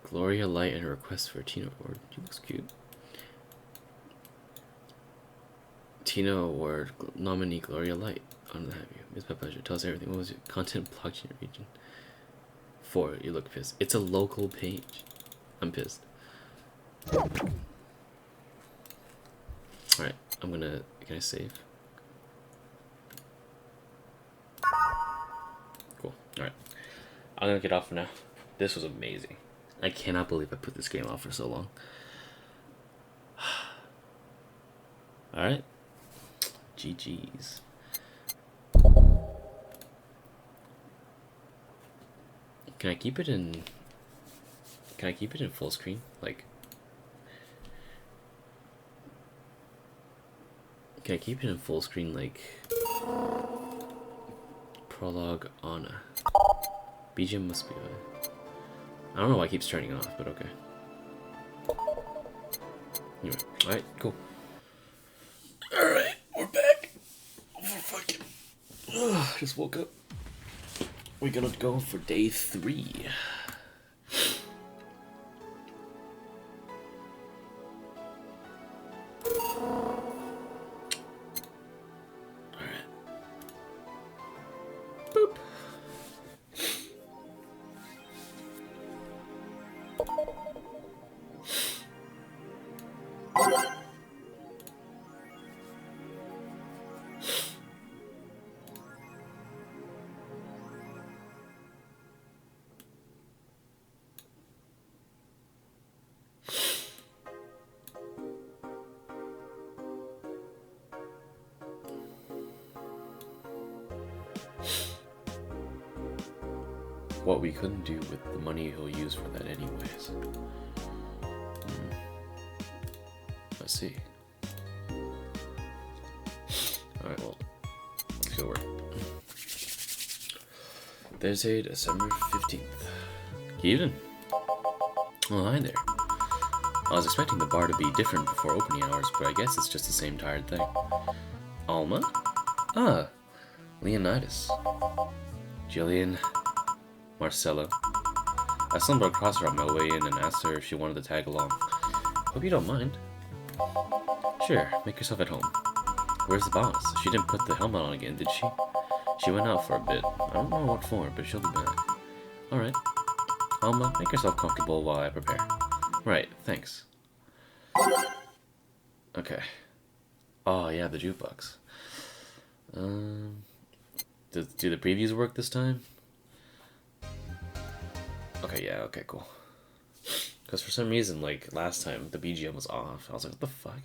A: Gloria Light and a request for a Tina Award. She looks cute. Tina Award nominee Gloria Light. Honored to have you. It's my pleasure. Tell us everything. What was your content blocked in your region? 4. You look pissed. It's a local page. I'm pissed. Alright, I'm gonna... Can I save? Cool. Alright. I'm gonna get off for now. This was amazing. I cannot believe I put this game off for so long. Alright. GG's. Can I keep it in... Can I keep it in full screen? Like... Can I keep it in full screen, like... Prologue Anna. BGM must be... I don't know why it keeps turning off, but okay. Anyway, alright, cool. Alright, we're back. For fucking... just woke up. We're gonna go for day 3. What we couldn't do with the money he'll use for that anyways. Let's see. Alright, well, let's go work. Thursday, December 15th. Evening. Oh, hi there. I was expecting the bar to be different before opening hours, but I guess it's just the same tired thing. Alma? Ah, Leonidas. Jillian. Marcella. I stumbled across her on my way in and asked her if she wanted to tag along. Hope you don't mind. Sure, make yourself at home. Where's the boss? She didn't put the helmet on again, did she? She went out for a bit. I don't know what for, but she'll be back. Alright. Alma, make yourself comfortable while I prepare. Right, thanks. Okay. Oh yeah, the jukebox. Do the previews work this time? Okay, yeah, okay, cool. Because for some reason, like, last time, the BGM was off. I was like, what the fuck?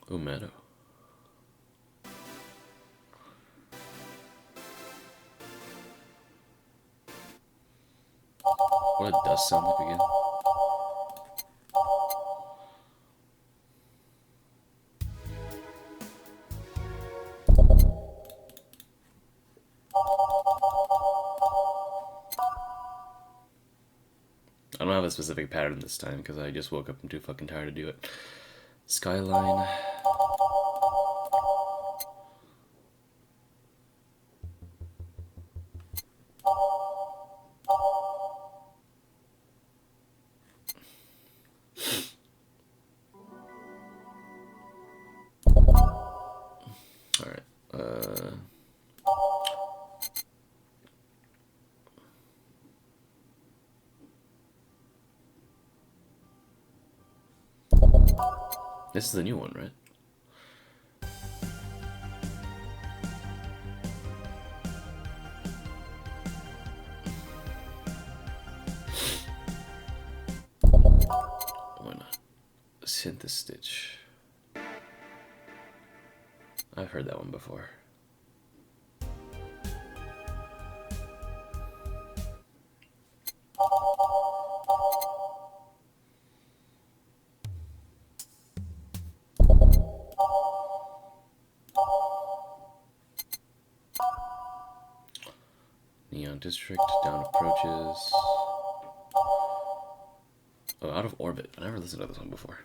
A: Oh, Meadow. What it does sound like again? I don't have a specific pattern this time because I just woke up and too fucking tired to do it. Skyline. Alright. This is the new one, right? Why not? Synth Stitch. I've heard that one before. Neon District, down approaches. Oh, out of orbit. I never listened to this one before.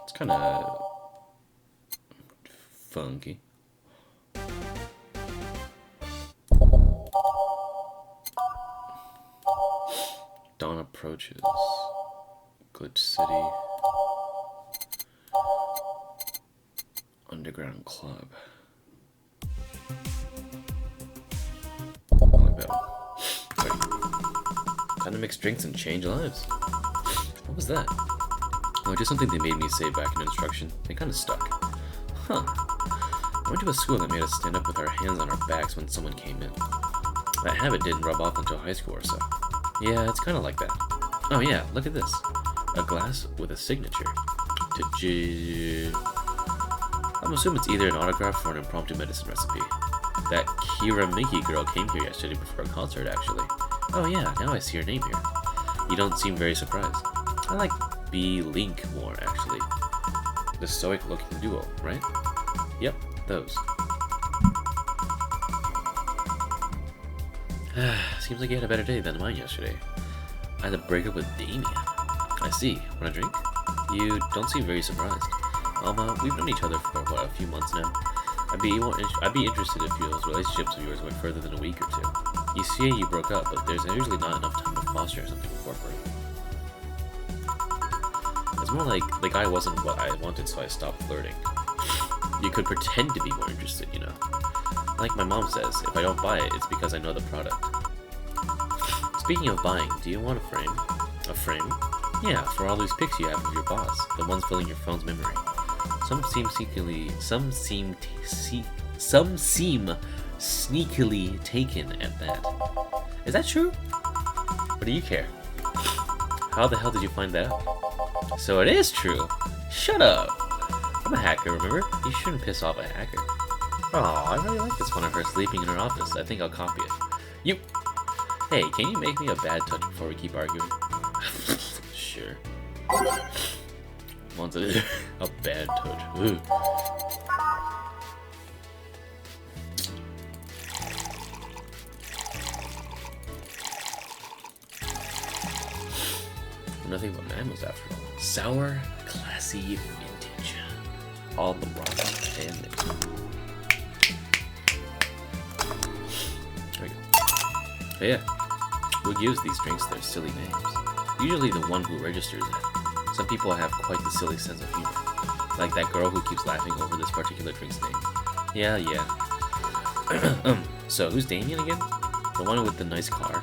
A: It's kind of funky. Dawn approaches. Glitch City. Underground Club. Wait. Time to mix drinks and change lives. What was that? Oh, just something they made me say back in instruction. It kind of stuck. Huh. I went to a school that made us stand up with our hands on our backs when someone came in. That habit didn't rub off until high school or so. Yeah, it's kind of like that. Oh yeah, look at this. A glass with a signature. I'm assuming it's either an autograph or an impromptu medicine recipe. That Kira Miki girl came here yesterday before a concert, actually. Oh yeah, now I see her name here. You don't seem very surprised. I like B. Link more, actually. The stoic-looking duo, right? Yep, those. Seems like you had a better day than mine yesterday. I had to break up with Damien. I see. Want a drink? You don't seem very surprised. We've known each other for, what, a few months now? I'd be interested if those relationships of yours went further than a week or two. You say you broke up, but there's usually not enough time to foster something incorporate. It's more like the guy wasn't what I wanted, so I stopped flirting. You could pretend to be more interested, you know. Like my mom says, if I don't buy it, it's because I know the product. Speaking of buying, do you want a frame? A frame? Yeah, for all those pics you have of your boss, the ones filling your phone's memory. Some seem sneakily taken at that. Is that true? What do you care? How the hell did you find that out? So it is true. Shut up. I'm a hacker, remember? You shouldn't piss off a hacker. Oh, I really like this one of her sleeping in her office. I think I'll copy it. Hey, can you make me a bad touch before we keep arguing? Sure. Want a bad touch. Ooh. Nothing but mammals after all. Sour, classy vintage. All the rock family. There we go. But yeah, who gives these drinks their silly names? Usually the one who registers it. Some people have quite the silly sense of humor. Like that girl who keeps laughing over this particular drink's name. Yeah. So who's Damien again? The one with the nice car?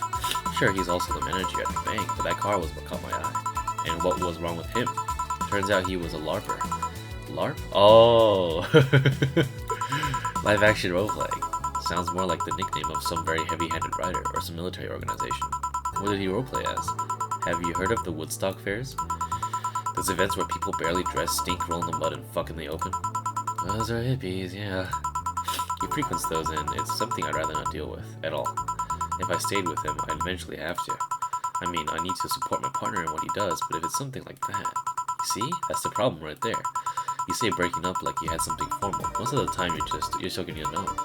A: Sure, he's also the manager at the bank, but that car was what caught my eye. And what was wrong with him? Turns out he was a LARPer. LARP? Oh! Live action roleplaying. Sounds more like the nickname of some very heavy-handed writer or some military organization. What did he roleplay as? Have you heard of the Woodstock fairs? Those events where people barely dress, stink, roll in the mud, and fuck in the open? Those are hippies, yeah. He frequents those, and it's something I'd rather not deal with, at all. If I stayed with him, I'd eventually have to. I mean, I need to support my partner in what he does, but if it's something like that... See? That's the problem right there. You say breaking up like you had something formal. Most of the time, you're still getting to know him.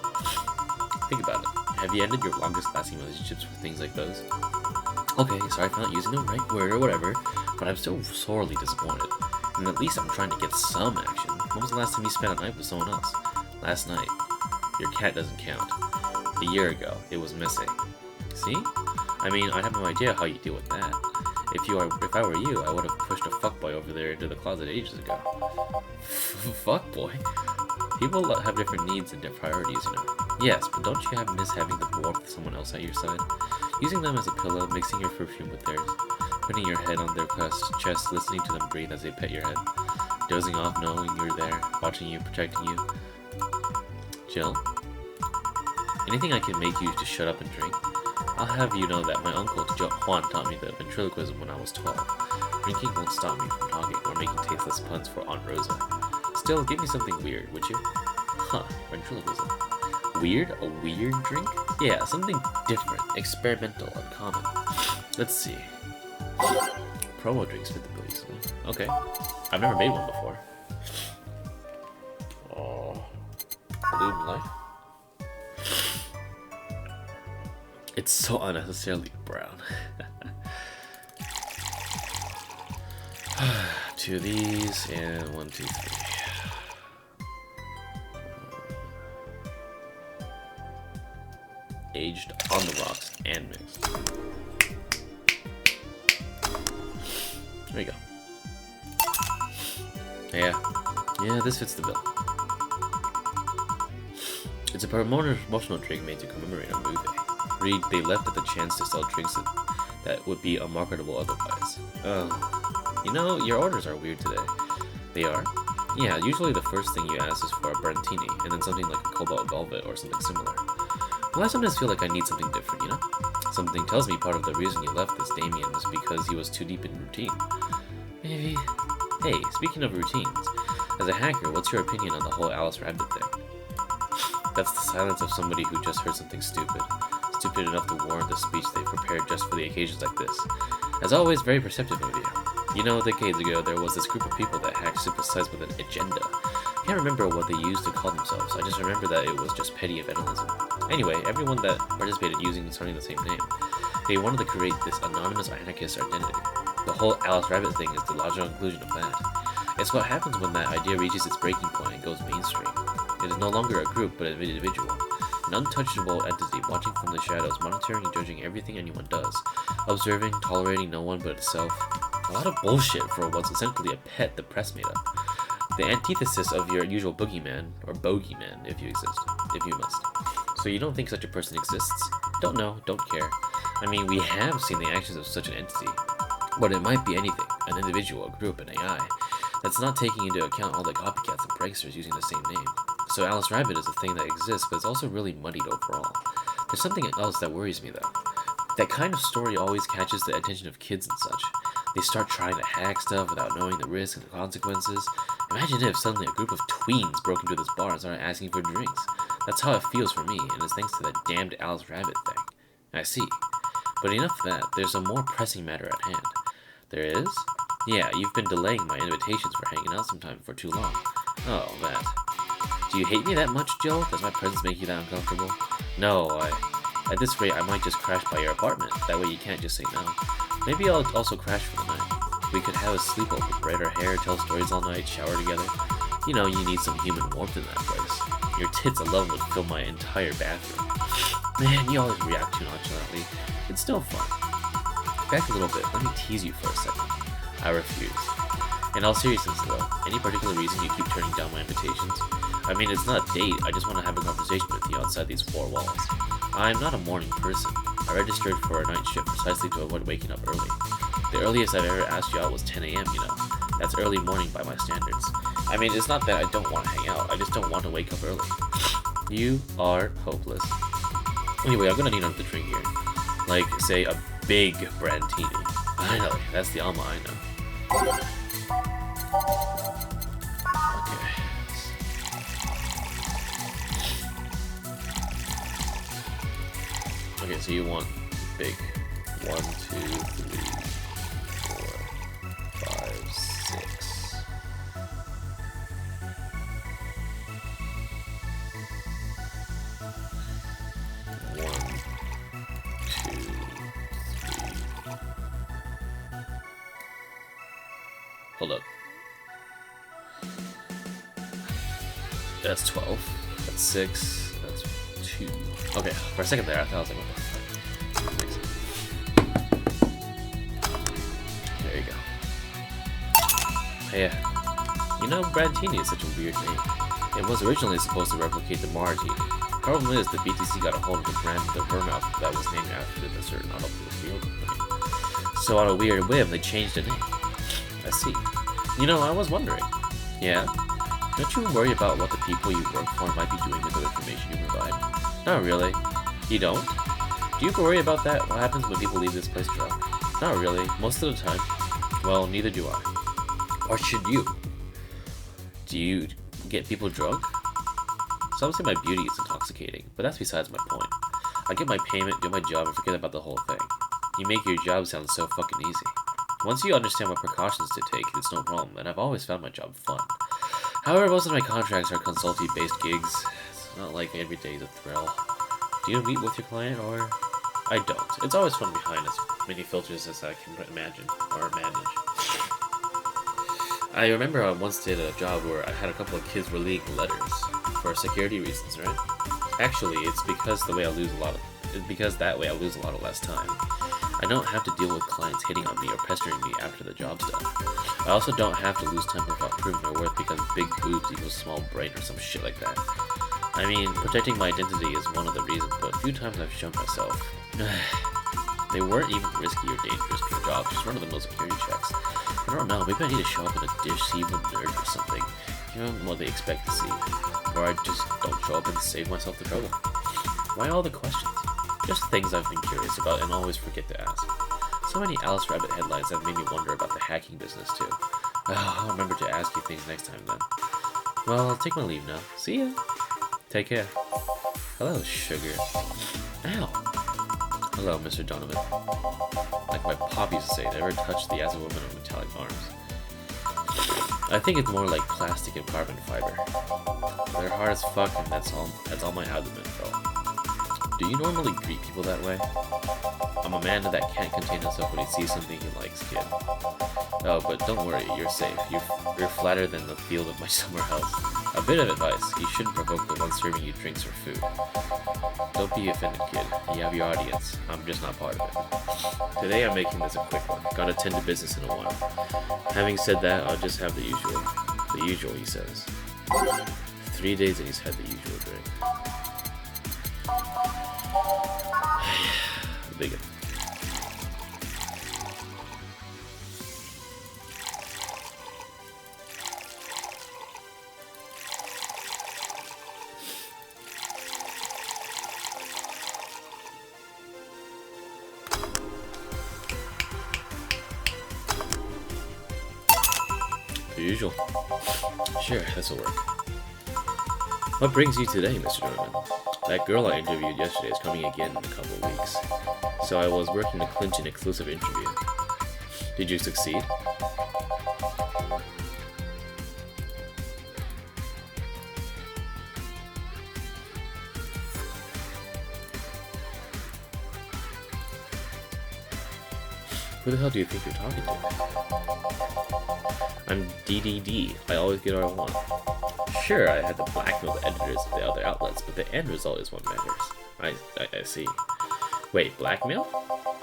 A: Think about it. Have you ended your longest lasting relationships for things like those? Okay, sorry for not using the right word or whatever, but I'm still sorely disappointed. And at least I'm trying to get some action. When was the last time you spent a night with someone else? Last night. Your cat doesn't count. A year ago, it was missing. See? I mean, I have no idea how you deal with that. If I were you, I would have pushed a fuckboy over there into the closet ages ago. Fuckboy? People have different needs and different priorities, you know. Yes, but don't you miss having the warmth of someone else at your side? Using them as a pillow, mixing your perfume with theirs, putting your head on their chest, listening to them breathe as they pet your head, dozing off knowing you're there, watching you, protecting you. Jill? Anything I can make you to shut up and drink? I'll have you know that my uncle Juan taught me the ventriloquism when I was 12. Drinking won't stop me from talking or making tasteless puns for Aunt Rosa. Still, give me something weird, would you? Huh, ventriloquism. Weird? A weird drink? Yeah, something different, experimental, uncommon. Let's see. Promo drinks fit the bill easily. Okay. I've never made one before. Oh. Bloom Life? It's so unnecessarily brown. Two of these, and 1, 2, 3. Aged on the rocks and mixed. There you go. Yeah, this fits the bill. It's a promotional drink made to commemorate a movie. Read, they left at the chance to sell drinks that would be unmarketable otherwise. You know, your orders are weird today. They are? Yeah, usually the first thing you ask is for a Brantini, and then something like a Cobalt Velvet or something similar. Well, I sometimes feel like I need something different, you know? Something tells me part of the reason you left this Damien was because he was too deep in routine. Maybe... Hey, speaking of routines, as a hacker, what's your opinion on the whole Alice Rabbit thing? That's the silence of somebody who just heard something stupid. Stupid enough to warrant the speech they prepared just for the occasions like this. As always, very perceptive of you. You know, decades ago, there was this group of people that hacked simple sites with an agenda. I can't remember what they used to call themselves, I just remember that it was just petty vandalism. Anyway, everyone that participated using and starting the same name, they wanted to create this anonymous anarchist identity. The whole Alice Rabbit thing is the logical conclusion of that. It's what happens when that idea reaches its breaking point and goes mainstream. It is no longer a group, but an individual. An untouchable entity watching from the shadows, monitoring and judging everything anyone does. Observing, tolerating no one but itself. A lot of bullshit for what's essentially a pet the press made up. The antithesis of your usual boogeyman, or bogeyman, if you must. So you don't think such a person exists? Don't know, don't care. I mean, we have seen the actions of such an entity. But it might be anything, an individual, a group, an AI. That's not taking into account all the copycats and pranksters using the same name. So Alice Rabbit is a thing that exists, but it's also really muddied overall. There's something else that worries me though. That kind of story always catches the attention of kids and such. They start trying to hack stuff without knowing the risks and the consequences. Imagine if suddenly a group of tweens broke into this bar and started asking for drinks. That's how it feels for me, and it's thanks to that damned Alice Rabbit thing. I see. But enough of that, there's a more pressing matter at hand. There is? Yeah, you've been delaying my invitations for hanging out sometime for too long. Oh, that. Do you hate me that much, Joe? Does my presence make you that uncomfortable? No, at this rate, I might just crash by your apartment. That way you can't just say no. Maybe I'll also crash for the night. We could have a sleepover, braid our hair, tell stories all night, shower together. You know, you need some human warmth in that place. Your tits alone would fill my entire bathroom. Man, you always react too nonchalantly. It's still fun. Back a little bit, let me tease you for a second. I refuse. In all seriousness though, any particular reason you keep turning down my invitations? I mean, it's not a date, I just want to have a conversation with you outside these four walls. I'm not a morning person. I registered for a night shift precisely to avoid waking up early. The earliest I've ever asked you out was 10 AM, you know. That's early morning by my standards. I mean, it's not that I don't want to hang out, I just don't want to wake up early. You are hopeless. Anyway, I'm gonna need another drink here. Like, say, a big Brantini. Finally, that's the Alma I know. Okay. Okay, so you want big. 1, 2, 3, 4, 5, 6. Hold up. That's 12. That's 6. That's 2. Okay, for a second there, I thought I was like, what the fuck? There you go. Hey, you know, Brantini is such a weird name. It was originally supposed to replicate the Maritini. Problem is, the BTC got a hold of the brand of the Vermouth that was named after the certain automobile company. So on a weird whim, they changed the name. I see. You know, I was wondering. Yeah? Don't you worry about what the people you work for might be doing with the information you provide? Not really. You don't? Do you worry about that? What happens when people leave this place drunk? Not really. Most of the time. Well, neither do I. Or should you? Do you get people drunk? Some say my beauty is intoxicating, but that's besides my point. I get my payment, do my job, and forget about the whole thing. You make your job sound so fucking easy. Once you understand what precautions to take, it's no problem, and I've always found my job fun. However, most of my contracts are consulting-based gigs. It's not like every day is a thrill. Do you meet with your client, or...? I don't. It's always fun behind as many filters as I can imagine, or manage. I remember I once did a job where I had a couple of kids releasing letters for security reasons, right? Actually, it's because that way I lose a lot of less time. I don't have to deal with clients hitting on me or pestering me after the job's done. I also don't have to lose time about proving my worth because big boobs equals small brain or some shit like that. I mean, protecting my identity is one of the reasons, but a few times I've shown myself. They weren't even risky or dangerous pure jobs, just run of the mill security checks. I don't know, maybe I need to show up in a dish, see evil nerd or something. You know what they expect to see. Or I just don't show up and save myself the trouble. Why all the questions? Just things I've been curious about and always forget to ask. So many Alice Rabbit headlines have made me wonder about the hacking business too. I'll remember to ask you things next time then. Well, I'll take my leave now. See ya! Take care. Hello, sugar. Ow! Hello, Mr. Donovan. Like my pop used to say, never touch the ass of a woman with metallic arms. I think it's more like plastic and carbon fiber. They're hard as fuck, and that's all my abdomen felt. Do you normally greet people that way? I'm a man that can't contain himself when he sees something he likes, kid. Oh, but don't worry, you're safe. You're flatter than the field of my summer house. A bit of advice, you shouldn't provoke the one serving you drinks or food. Don't be offended, kid. You have your audience. I'm just not part of it. Today I'm making this a quick one. Gotta tend to business in a while. Having said that, I'll just have the usual. The usual, he says. 3 days and he's had the usual drink. Big one. The usual. Sure, this'll work. What brings you today, Mr. Donovan? That girl I interviewed yesterday is coming again in a couple of weeks, so I was working to clinch an exclusive interview. Did you succeed? Who the hell do you think you're talking to? I'm DDD. I always get what I want. Sure, I had to blackmail the editors of the other outlets, but the end result is what matters. I see. Wait, blackmail?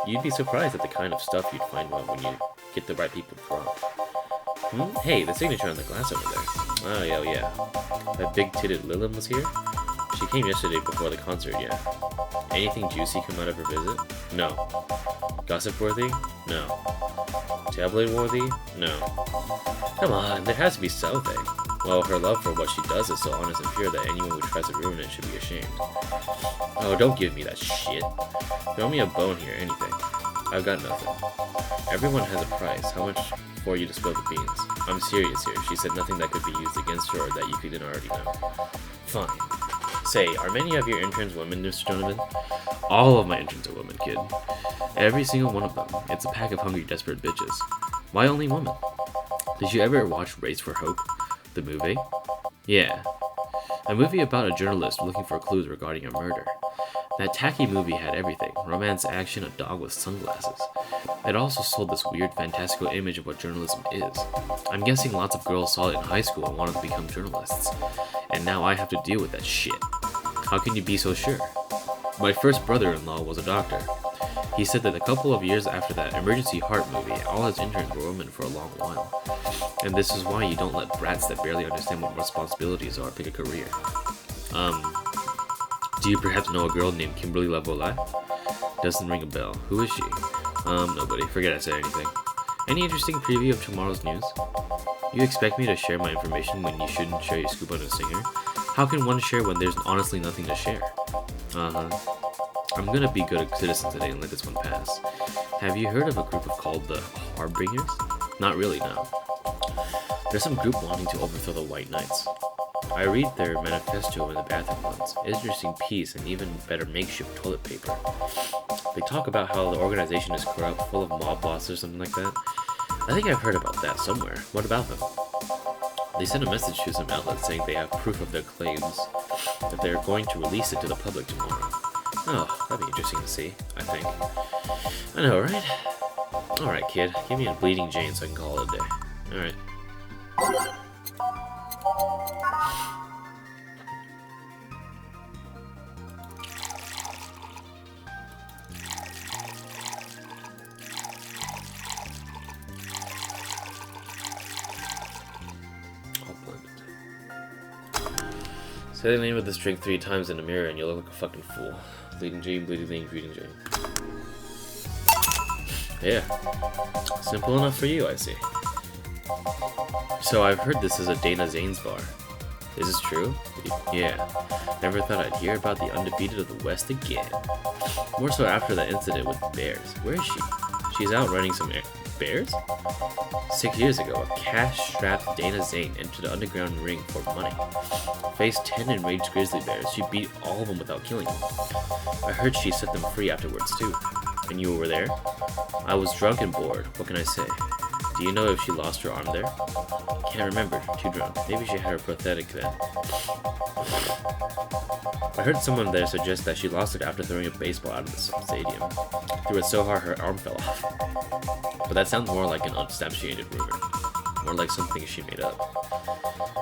A: You'd be surprised at the kind of stuff you'd find out when you get the right people drunk. Hey, the signature on the glass over there. Oh, yeah. That big-titted Lillian was here? She came yesterday before the concert, yeah. Anything juicy come out of her visit? No. Gossip-worthy? No. Tabloid-worthy? No. Come on, there has to be something. Well, her love for what she does is so honest and pure that anyone who tries to ruin it should be ashamed. Oh, don't give me that shit. Throw me a bone here, anything. I've got nothing. Everyone has a price. How much for you to spill the beans? I'm serious here. She said nothing that could be used against her or that you didn't already know. Fine. Say, are many of your interns women, Mr. Donovan? All of my interns are women, kid. Every single one of them. It's a pack of hungry, desperate bitches. Why only women? Did you ever watch Race for Hope? The movie? Yeah. A movie about a journalist looking for clues regarding a murder. That tacky movie had everything. Romance, action, a dog with sunglasses. It also sold this weird, fantastical image of what journalism is. I'm guessing lots of girls saw it in high school and wanted to become journalists. And now I have to deal with that shit. How can you be so sure? My first brother-in-law was a doctor. He said that a couple of years after that Emergency Heart movie, all his interns were women for a long while. And this is why you don't let brats that barely understand what responsibilities are pick a career. Do you perhaps know a girl named Kimberly Lavolette? Doesn't ring a bell. Who is she? Nobody. Forget I said anything. Any interesting preview of tomorrow's news? You expect me to share my information when you shouldn't share your scoop on a singer? How can one share when there's honestly nothing to share? I'm gonna be good citizen today and let this one pass. Have you heard of a group called the Harbingers? Not really, no. There's some group wanting to overthrow the White Knights. I read their manifesto in the bathroom once. Interesting piece and even better makeshift toilet paper. They talk about how the organization is corrupt, full of mob bosses or something like that. I think I've heard about that somewhere. What about them? They sent a message to some outlets saying they have proof of their claims, that they're going to release it to the public tomorrow. Oh, that'd be interesting to see, I think. I know, right? Alright, kid. Give me a bleeding Jane so I can call it a day. Alright. Say the name of this drink 3 times in the mirror and you'll look like a fucking fool. Bleeding Jane, bleeding Jane, bleeding Jane. Yeah. Simple enough for you, I see. So I've heard this is a Dana Zane's bar. Is this true? Yeah. Never thought I'd hear about the undefeated of the West again. More so after that incident with bears. Where is she? She's out running some bears? 6 years ago, a cash-strapped Dana Zane entered the underground ring for money. Faced 10 enraged grizzly bears. She beat all of them without killing them. I heard she set them free afterwards too. And you were there? I was drunk and bored. What can I say? Do you know if she lost her arm there? Can't remember. Too drunk. Maybe she had her prosthetic then. I heard someone there suggest that she lost it after throwing a baseball out of the stadium. Threw it so hard her arm fell off. But that sounds more like an unsubstantiated rumor. More like something she made up.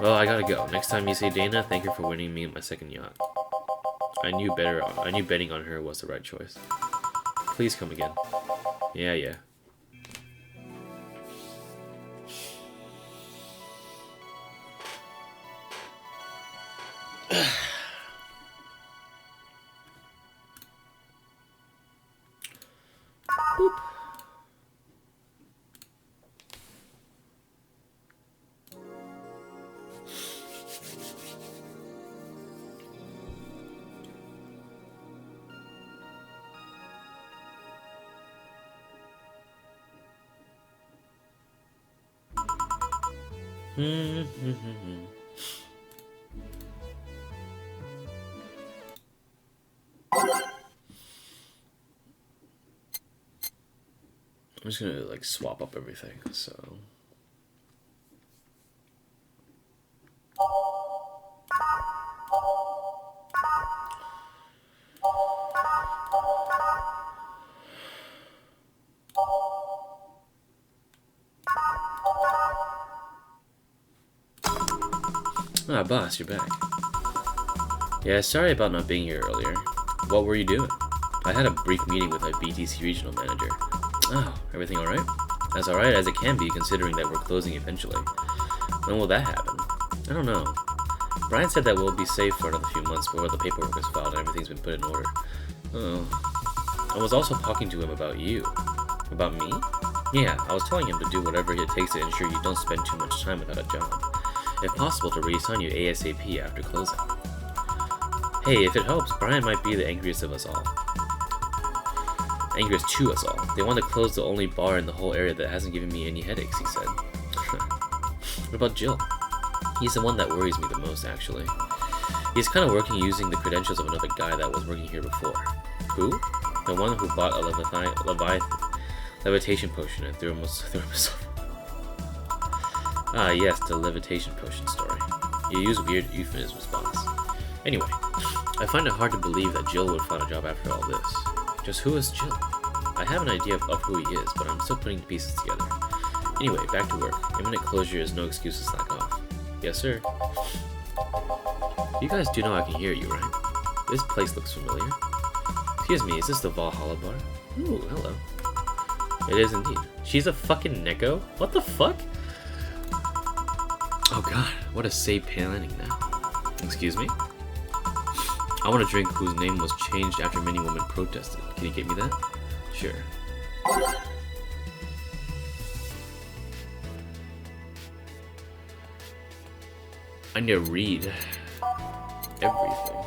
A: Well, I gotta go. Next time you see Dana, thank her for winning me my second yacht. I knew betting on her was the right choice. Please come again. Yeah. Boop. I'm just gonna like swap up everything, so. Ah, boss, you're back. Yeah, sorry about not being here earlier. What were you doing? I had a brief meeting with my BTC regional manager. Oh, everything alright? As alright as it can be, considering that we're closing eventually. When will that happen? I don't know. Brian said that we'll be safe for another few months before the paperwork is filed and everything's been put in order. Oh. I was also talking to him about you. About me? Yeah, I was telling him to do whatever it takes to ensure you don't spend too much time without a job. If possible, to reassign you ASAP after closing. Hey, if it helps, Brian might be the angriest of us all. Angriest to us all. They want to close the only bar in the whole area that hasn't given me any headaches, he said. What about Jill? He's the one that worries me the most, actually. He's kind of working using the credentials of another guy that was working here before. Who? The one who bought a levitation potion and threw himself. Ah, yes, the levitation potion story. You use weird euphemisms, boss. Anyway, I find it hard to believe that Jill would find a job after all this. Just who is Jill? I have an idea of who he is, but I'm still putting the pieces together. Anyway, back to work. Imminent closure is no excuse to slack off. Yes, sir. You guys do know I can hear you, right? This place looks familiar. Excuse me, is this the Valhalla bar? Ooh, hello. It is indeed. She's a fucking Neko? What the fuck? Oh god, what a safe planning now. Excuse me? I want a drink whose name was changed after many women protested. Can you get me that? Sure. I need to read everything.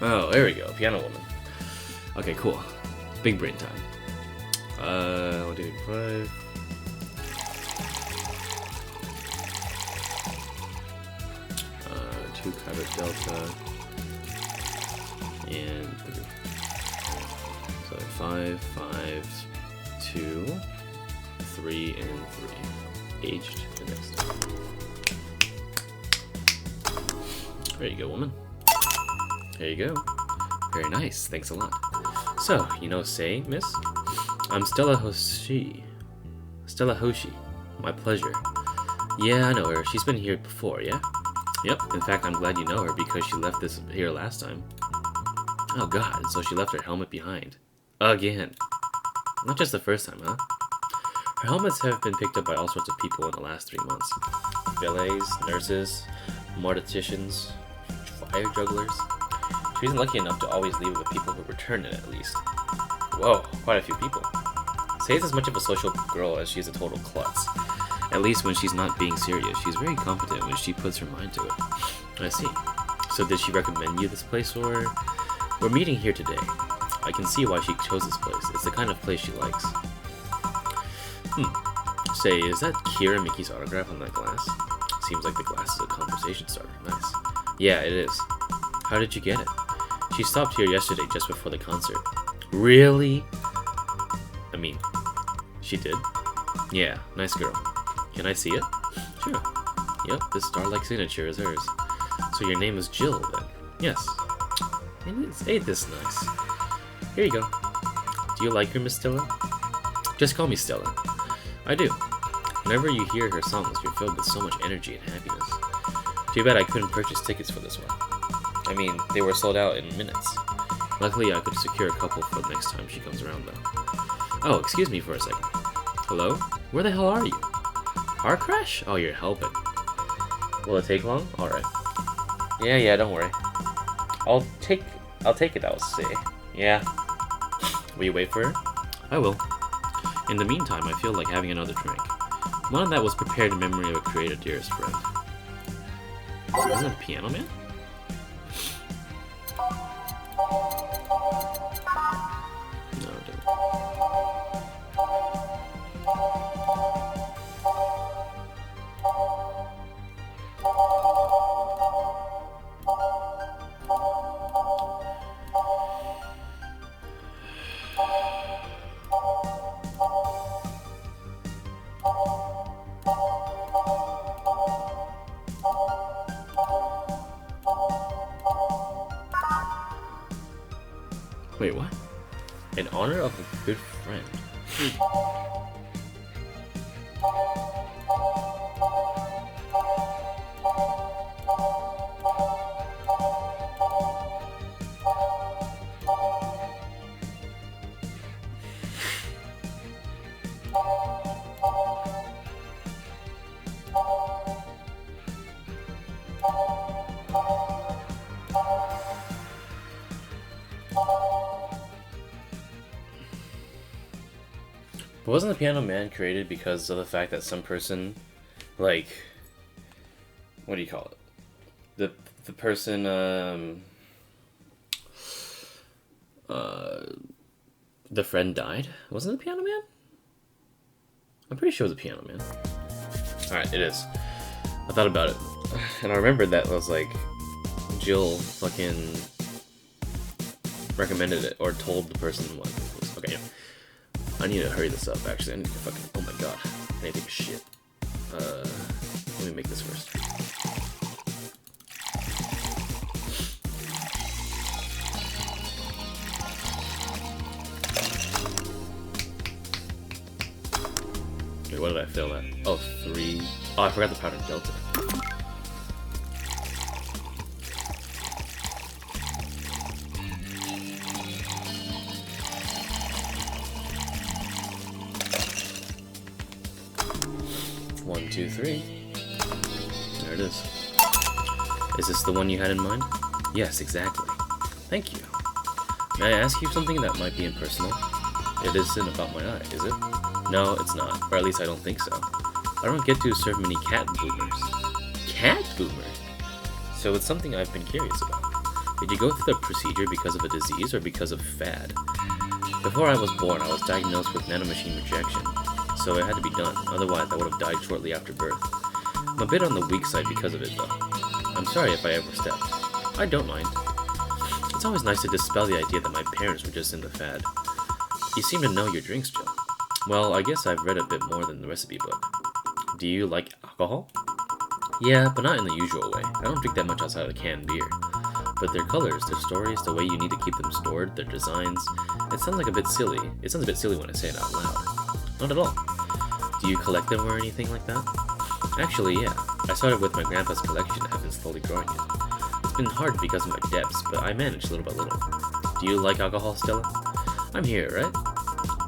A: Oh, there we go. Piano woman. Okay, cool. Big brain time. 1, 2, 5. Two covered delta. And 3. So 5, 5, 2, 3, and 3. Aged the next. There you go, woman. There you go. Very nice. Thanks a lot. So, you know, say, miss? I'm Stella Hoshi. Stella Hoshi. My pleasure. Yeah, I know her. She's been here before, yeah? Yep. In fact, I'm glad you know her because she left this here last time. Oh god, so she left her helmet behind. Again. Not just the first time, huh? Her helmets have been picked up by all sorts of people in the last 3 months. Valets, nurses, morticians, fire jugglers. She isn't lucky enough to always leave with people who return it, at least. Whoa, quite a few people. Say's as much of a social girl as she's a total klutz. At least when she's not being serious, she's very competent when she puts her mind to it. I see. So did she recommend you this place, or... We're meeting here today. I can see why she chose this place. It's the kind of place she likes. Say, is that Kira Mickey's autograph on that glass? Seems like the glass is a conversation starter. Nice. Yeah, it is. How did you get it? She stopped here yesterday just before the concert. Really? I mean, she did? Yeah, nice girl. Can I see it? Sure. Yep, this star-like signature is hers. So your name is Jill, then? Yes. Ain't this nice? Here you go. Do you like her, Miss Stella? Just call me Stella. I do. Whenever you hear her songs, you're filled with so much energy and happiness. Too bad I couldn't purchase tickets for this one. I mean, they were sold out in minutes. Luckily, I could secure a couple for the next time she comes around, though. Oh, excuse me for a second. Hello? Where the hell are you? Car crash? Oh, you're helping. Will it take long? Alright. Yeah, don't worry. I'll take it, I'll say. Yeah. Will you wait for her? I will. In the meantime, I feel like having another drink. One that was prepared in memory of a creator dearest friend. Isn't it a piano man? No, it didn't. Wait, what? In honor of a good friend. But wasn't the Piano Man created because of the fact that some person, like, what do you call it? The person, the friend died? Wasn't it the Piano Man? I'm pretty sure it was the Piano Man. Alright, it is. I thought about it, and I remembered that was like, Jill fucking recommended it, or told the person what it was. Okay, yeah. I need to hurry this up, actually. I need to fucking... Oh my god. I need to take a shit. Let me make this first. Wait, what did I fail at? Oh, 3... Oh, I forgot the powder delta. 1, 2, 3. There it is. Is this the one you had in mind? Yes, exactly. Thank you. May I ask you something that might be impersonal? It isn't about my eye, is it? No, it's not. Or at least I don't think so. I don't get to serve many cat boomers. Cat boomers? So it's something I've been curious about. Did you go through the procedure because of a disease or because of fad? Before I was born, I was diagnosed with nanomachine rejection, so it had to be done, otherwise I would have died shortly after birth. I'm a bit on the weak side because of it, though. I'm sorry if I overstepped. I don't mind. It's always nice to dispel the idea that my parents were just in the fad. You seem to know your drinks, Jill. Well, I guess I've read a bit more than the recipe book. Do you like alcohol? Yeah, but not in the usual way. I don't drink that much outside of canned beer. But their colors, their stories, the way you need to keep them stored, their designs, it sounds a bit silly when I say it out loud. Not at all. Do you collect them or anything like that? Actually, yeah. I started with my grandpa's collection and have been slowly growing it. It's been hard because of my debts, but I manage little by little. Do you like alcohol, Stella? I'm here, right?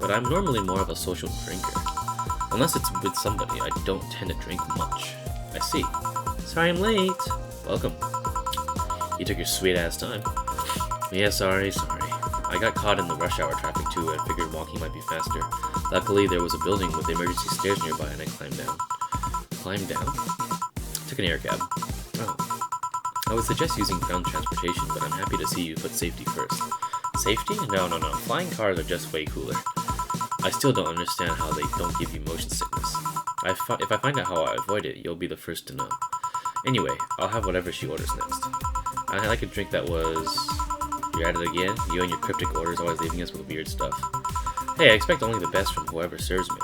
A: But I'm normally more of a social drinker. Unless it's with somebody, I don't tend to drink much. I see. Sorry I'm late. Welcome. You took your sweet ass time. Yeah, sorry. I got caught in the rush hour traffic too and figured walking might be faster. Luckily, there was a building with emergency stairs nearby and I climbed down. Climbed down? Took an air cab. Oh. I would suggest using ground transportation, but I'm happy to see you put safety first. Safety? No. Flying cars are just way cooler. I still don't understand how they don't give you motion sickness. If I find out how I avoid it, you'll be the first to know. Anyway, I'll have whatever she orders next. I like a drink that was... You're at it again? You and your cryptic orders always leaving us with weird stuff. Hey, I expect only the best from whoever serves me.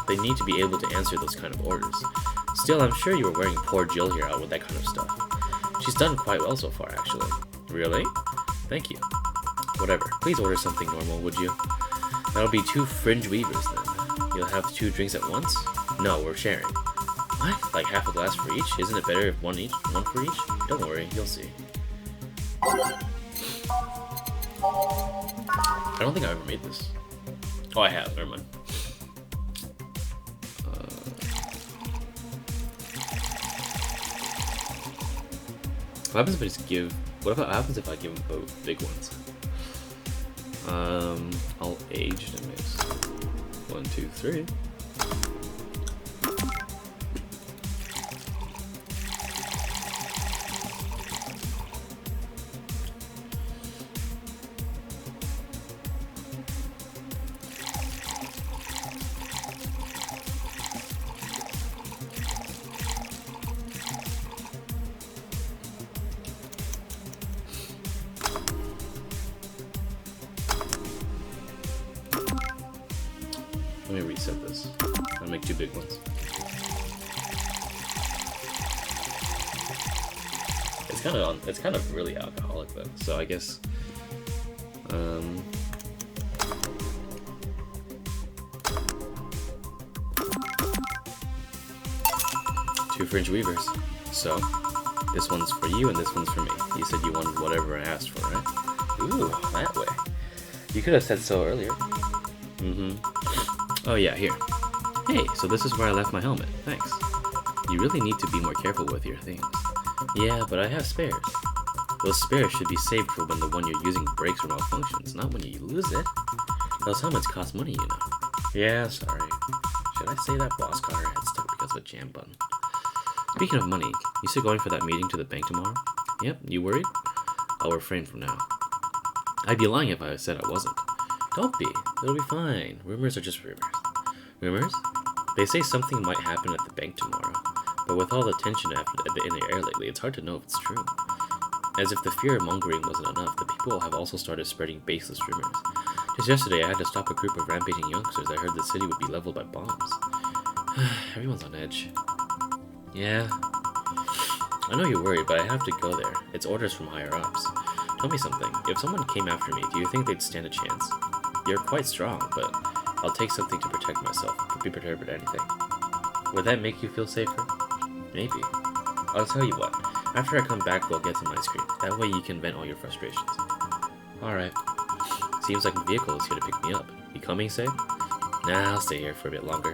A: They need to be able to answer those kind of orders. Still, I'm sure you were wearing poor Jill here out with that kind of stuff. She's done quite well so far, actually. Really? Thank you. Whatever. Please order something normal, would you? That'll be 2 fringe weavers, then. You'll have 2 drinks at once? No, we're sharing. What? Like half a glass for each? Isn't it better if one for each? Don't worry, you'll see. I don't think I ever made this. Oh, I have. Never mind. What happens if I just give... What happens if I give them both big ones? I'll age the mix. 1, 2, 3. Let me reset this. I'll make 2 big ones. It's kind of really alcoholic though. So I guess 2 fringe weavers. So this one's for you and this one's for me. You said you wanted whatever I asked for, right? Ooh, that way. You could have said so earlier. Oh yeah, here. Hey, so this is where I left my helmet. Thanks. You really need to be more careful with your things. Yeah, but I have spares. Those spares should be saved for when the one you're using breaks or malfunctions, not when you lose it. Those helmets cost money, you know. Yeah, sorry. Should I say that boss got her head stuck because of a jam button? Speaking of money, you still going for that meeting to the bank tomorrow? Yep, you worried? I'll refrain from now. I'd be lying if I said I wasn't. Don't be. It'll be fine. Rumors are just rumors. Rumors? They say something might happen at the bank tomorrow, but with all the tension in the air lately, it's hard to know if it's true. As if the fear-mongering wasn't enough, the people have also started spreading baseless rumors. Just yesterday, I had to stop a group of rampaging youngsters. I heard the city would be leveled by bombs. Everyone's on edge. Yeah. I know you're worried, but I have to go there. It's orders from higher-ups. Tell me something. If someone came after me, do you think they'd stand a chance? You're quite strong, but I'll take something to protect myself. Be prepared for anything. Would that make you feel safer? Maybe. I'll tell you what. After I come back, we'll get some ice cream. That way you can vent all your frustrations. Alright. Seems like the vehicle is here to pick me up. You coming, say? Nah, I'll stay here for a bit longer.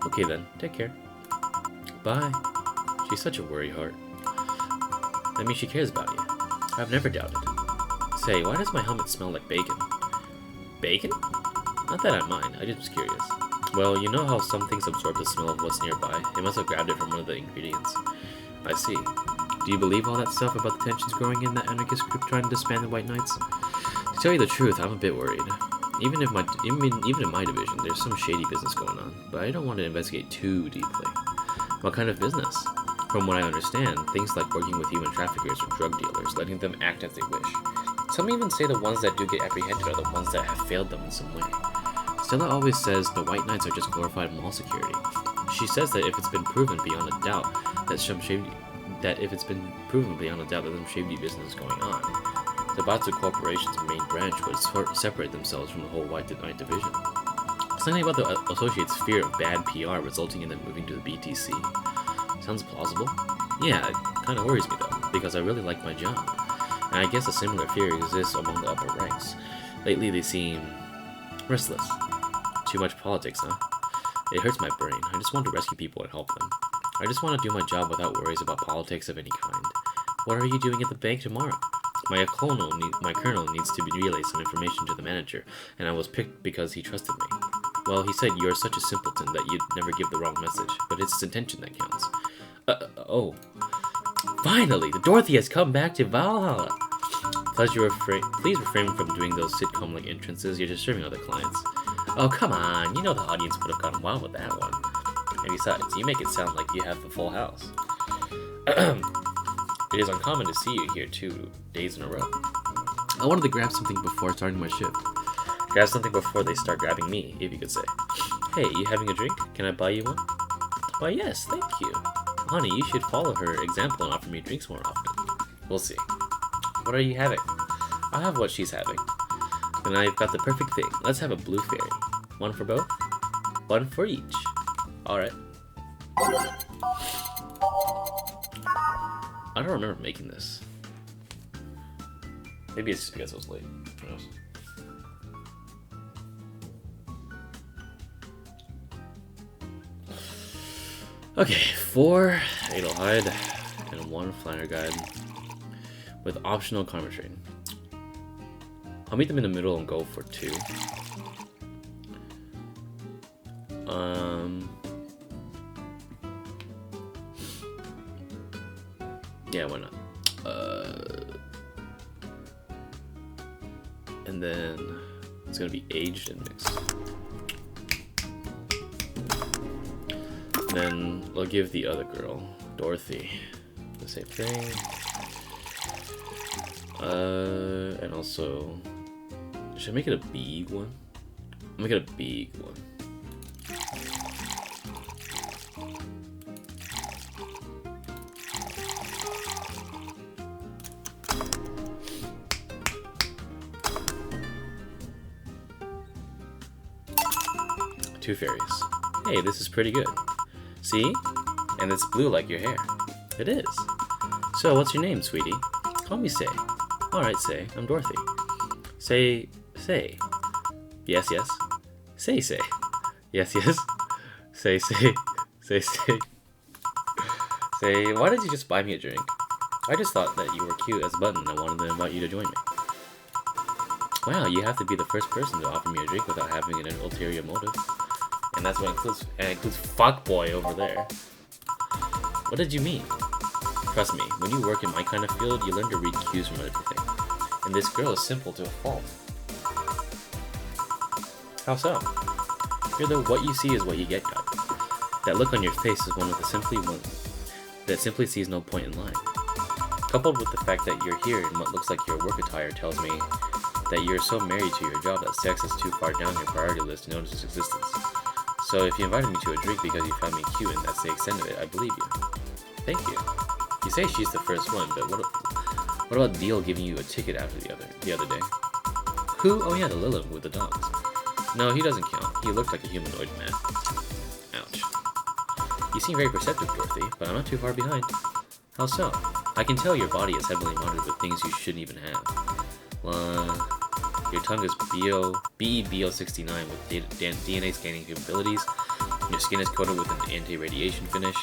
A: Okay then, take care. Bye. She's such a worry heart. That means she cares about you. I've never doubted. Say, why does my helmet smell like bacon? Bacon? Not that I mind, I just was curious. Well, you know how some things absorb the smell of what's nearby? It must have grabbed it from one of the ingredients. I see. Do you believe all that stuff about the tensions growing in that anarchist group trying to disband the White Knights? To tell you the truth, I'm a bit worried. Even in my division, there's some shady business going on, but I don't want to investigate too deeply. What kind of business? From what I understand, things like working with human traffickers or drug dealers, letting them act as they wish. Some even say the ones that do get apprehended are the ones that have failed them in some way. Stella always says the White Knights are just glorified mall security. She says that if it's been proven beyond a doubt that some shady business is going on, the Batsu Corporation's main branch would separate themselves from the whole White Knight division. Something about the associates' fear of bad PR resulting in them moving to the BTC. Sounds plausible? Yeah, it kind of worries me though, because I really like my job. And I guess a similar fear exists among the upper ranks. Lately they seem restless. Too much politics, huh? It hurts my brain. I just want to rescue people and help them. I just want to do my job without worries about politics of any kind. What are you doing at the bank tomorrow? My colonel needs to relay some information to the manager, and I was picked because he trusted me. Well, he said you're such a simpleton that you'd never give the wrong message, but it's his intention that counts. Oh. Finally, the Dorothy has come back to Valhalla! Please refrain from doing those sitcom-like entrances. You're disturbing other clients. Oh, come on. You know the audience would have gone wild with that one. And besides, you make it sound like you have the full house. It is uncommon to see you here 2 days in a row. I wanted to grab something before starting my shift. Grab something before they start grabbing me, if you could say. Hey, you having a drink? Can I buy you one? Why, yes, thank you. Honey, you should follow her example and offer me drinks more often. We'll see. What are you having? I'll have what she's having. Then I've got the perfect thing. Let's have a blue fairy. One for both? One for each. Alright. I don't remember making this. Maybe it's just because it was late. Who knows? Okay, 4 Adelheid and 1 Flanner Guide with optional karma train. I'll meet them in the middle and go for 2. Yeah, why not? And then it's gonna be aged and mixed. Then we'll give the other girl, Dorothy, the same thing. And also, should I make it a big one? I'll make it a big one. Two fairies. Hey, this is pretty good. See? And it's blue like your hair. It is. So, what's your name, sweetie? Call me Say. Alright, Say. I'm Dorothy. Say. Yes, yes. Say. Yes, yes. Say. Say, why did you just buy me a drink? I just thought that you were cute as a button and I wanted to invite you to join me. Wow, you have to be the first person to offer me a drink without having an ulterior motive. And that's what includes fuckboy over there. What did you mean? Trust me, when you work in my kind of field, you learn to read cues from everything. And this girl is simple to a fault. How so? You're the what you see is what you get type. That look on your face is one of the one that simply sees no point in lying. Coupled with the fact that you're here in what looks like your work attire tells me that you're so married to your job that sex is too far down your priority list to notice its existence. So if you invited me to a drink because you found me cute and that's the extent of it, I believe you. Thank you. You say she's the first one, but what about Deal giving you a ticket after the other day? Who? Oh yeah, the Lilith with the dogs. No, he doesn't count. He looked like a humanoid man. Ouch. You seem very perceptive, Dorothy, but I'm not too far behind. How so? I can tell your body is heavily modded with things you shouldn't even have. Your tongue is BO69 with DNA scanning capabilities. Your skin is coated with an anti-radiation finish.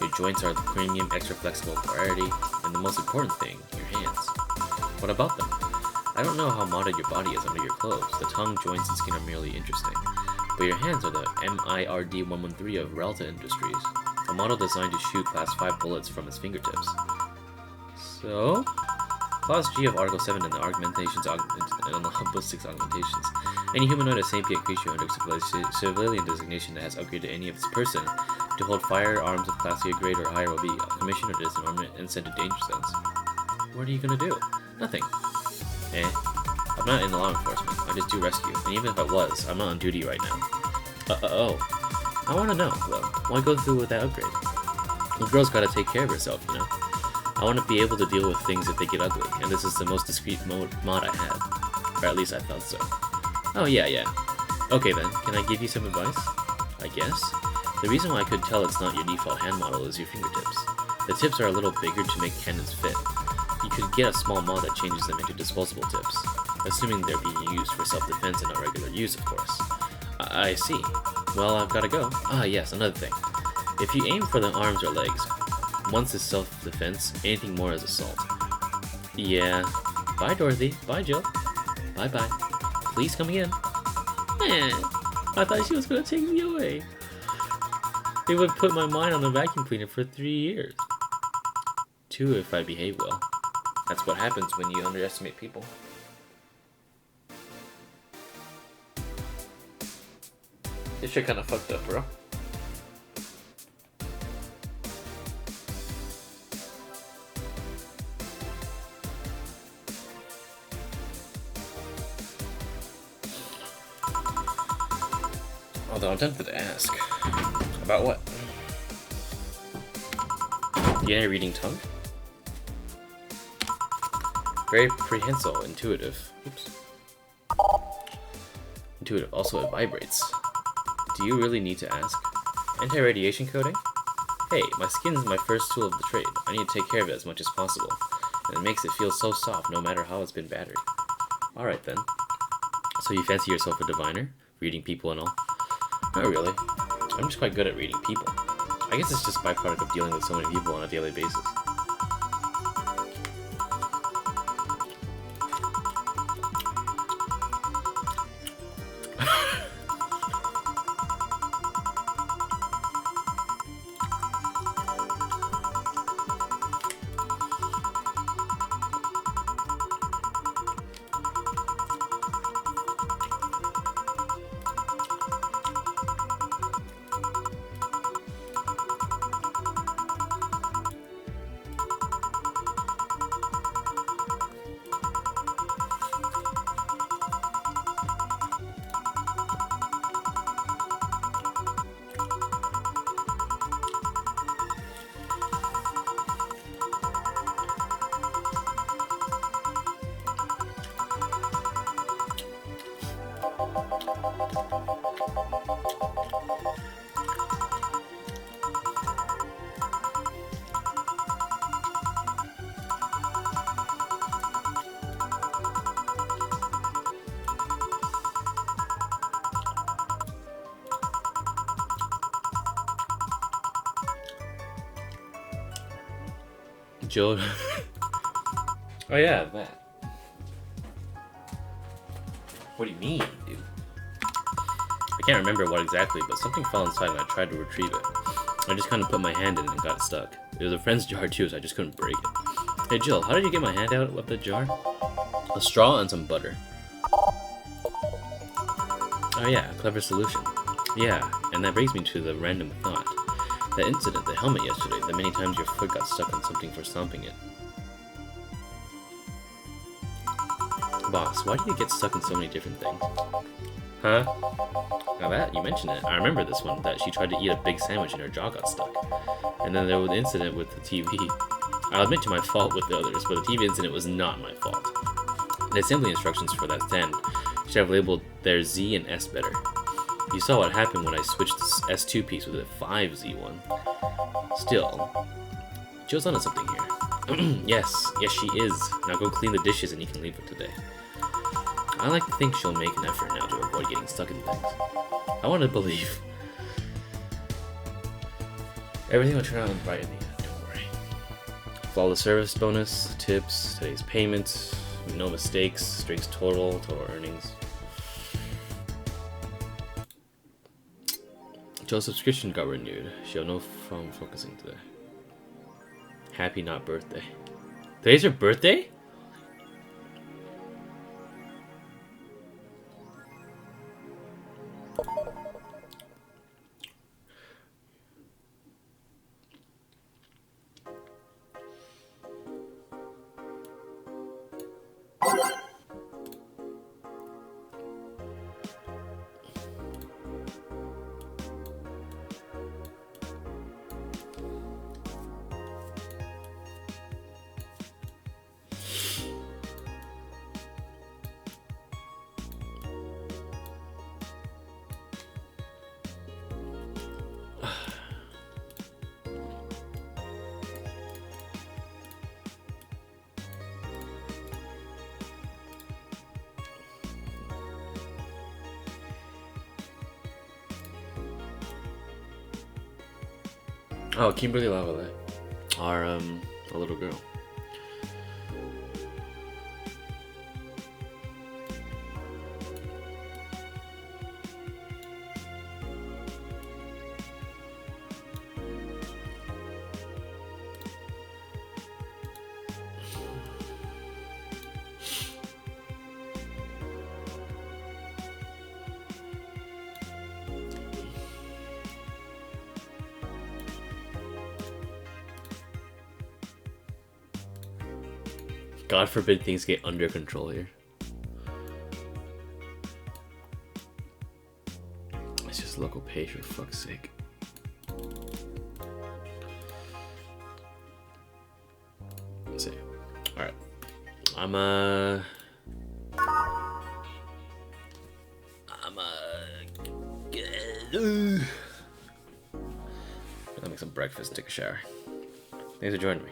A: Your joints are the premium, extra flexible variety. And the most important thing, your hands. What about them? I don't know how modded your body is under your clothes. The tongue, joints, and skin are merely interesting. But your hands are the MIRD-113 of Relta Industries, a model designed to shoot class 5 bullets from its fingertips. So, Clause G of Article 7 in the Augmentations and on the Ballistics Augmentations. Any humanoid or sapient creature under civilian designation that has upgraded any of its person to hold firearms of Class A grade or higher will be commissioned or disarmed and sent to danger zones. What are you gonna do? Nothing. Eh? I'm not in law enforcement. I just do rescue. And even if I was, I'm not on duty right now. Oh. I wanna know, though. Why go through with that upgrade? The girl's gotta take care of herself, you know? I want to be able to deal with things if they get ugly, and this is the most discreet mod I had. Or at least I thought so. Oh yeah. Okay then, can I give you some advice? I guess? The reason why I could tell it's not your default hand model is your fingertips. The tips are a little bigger to make cannons fit. You could get a small mod that changes them into disposable tips. Assuming they're being used for self-defense and not regular use, of course. I see. Well, I've gotta go. Ah yes, another thing. If you aim for the arms or legs, once is self-defense, anything more is assault. Yeah. Bye, Dorothy. Bye, Jill. Bye-bye. Please come again. I thought she was gonna take me away. It would put my mind on the vacuum cleaner for 3 years. 2 if I behave well. That's what happens when you underestimate people. This shit kinda fucked up, bro. Although I'm tempted to ask. About what? DNA reading tongue? Very prehensile, intuitive. Oops. Intuitive. Also, it vibrates. Do you really need to ask? Anti-radiation coating? Hey, my skin is my first tool of the trade. I need to take care of it as much as possible. And it makes it feel so soft no matter how it's been battered. Alright then. So you fancy yourself a diviner? Reading people and all? Not really. I'm just quite good at reading people. I guess it's just a byproduct of dealing with so many people on a daily basis. Jill. Oh yeah, that. What do you mean, dude? I can't remember what exactly, but something fell inside and I tried to retrieve it. I just kind of put my hand in and got stuck. It was a friend's jar too, so I just couldn't break it. Hey Jill, how did you get my hand out of the jar? A straw and some butter. Oh yeah, clever solution. Yeah, and that brings me to the random thought. That incident, the helmet yesterday, that many times your foot got stuck on something for stomping it. Boss, why do you get stuck in so many different things? Huh? Now that, you mentioned it. I remember this one, that she tried to eat a big sandwich and her jaw got stuck. And then there was an incident with the TV. I'll admit to my fault with the others, but the TV incident was not my fault. The assembly instructions for that stand should have labeled their Z and S better. You saw what happened when I switched the S2 piece with a 5Z one. Still, Jill's onto something here. Yes, she is. Now go clean the dishes and you can leave for today. I like to think she'll make an effort now to avoid getting stuck in things. I want to believe. Everything will turn out right in the end, don't worry. Flawless service bonus, tips, today's payments, no mistakes, straight total earnings. Joe's subscription got renewed. She'll no phone focusing today. Happy not birthday. Today's your birthday? Oh, Kimberly Lavalette. Our, a little girl. God forbid things get under control here. It's just local page for fuck's sake. Let's see. Alright. I'll make some breakfast and take a shower. Thanks for joining me.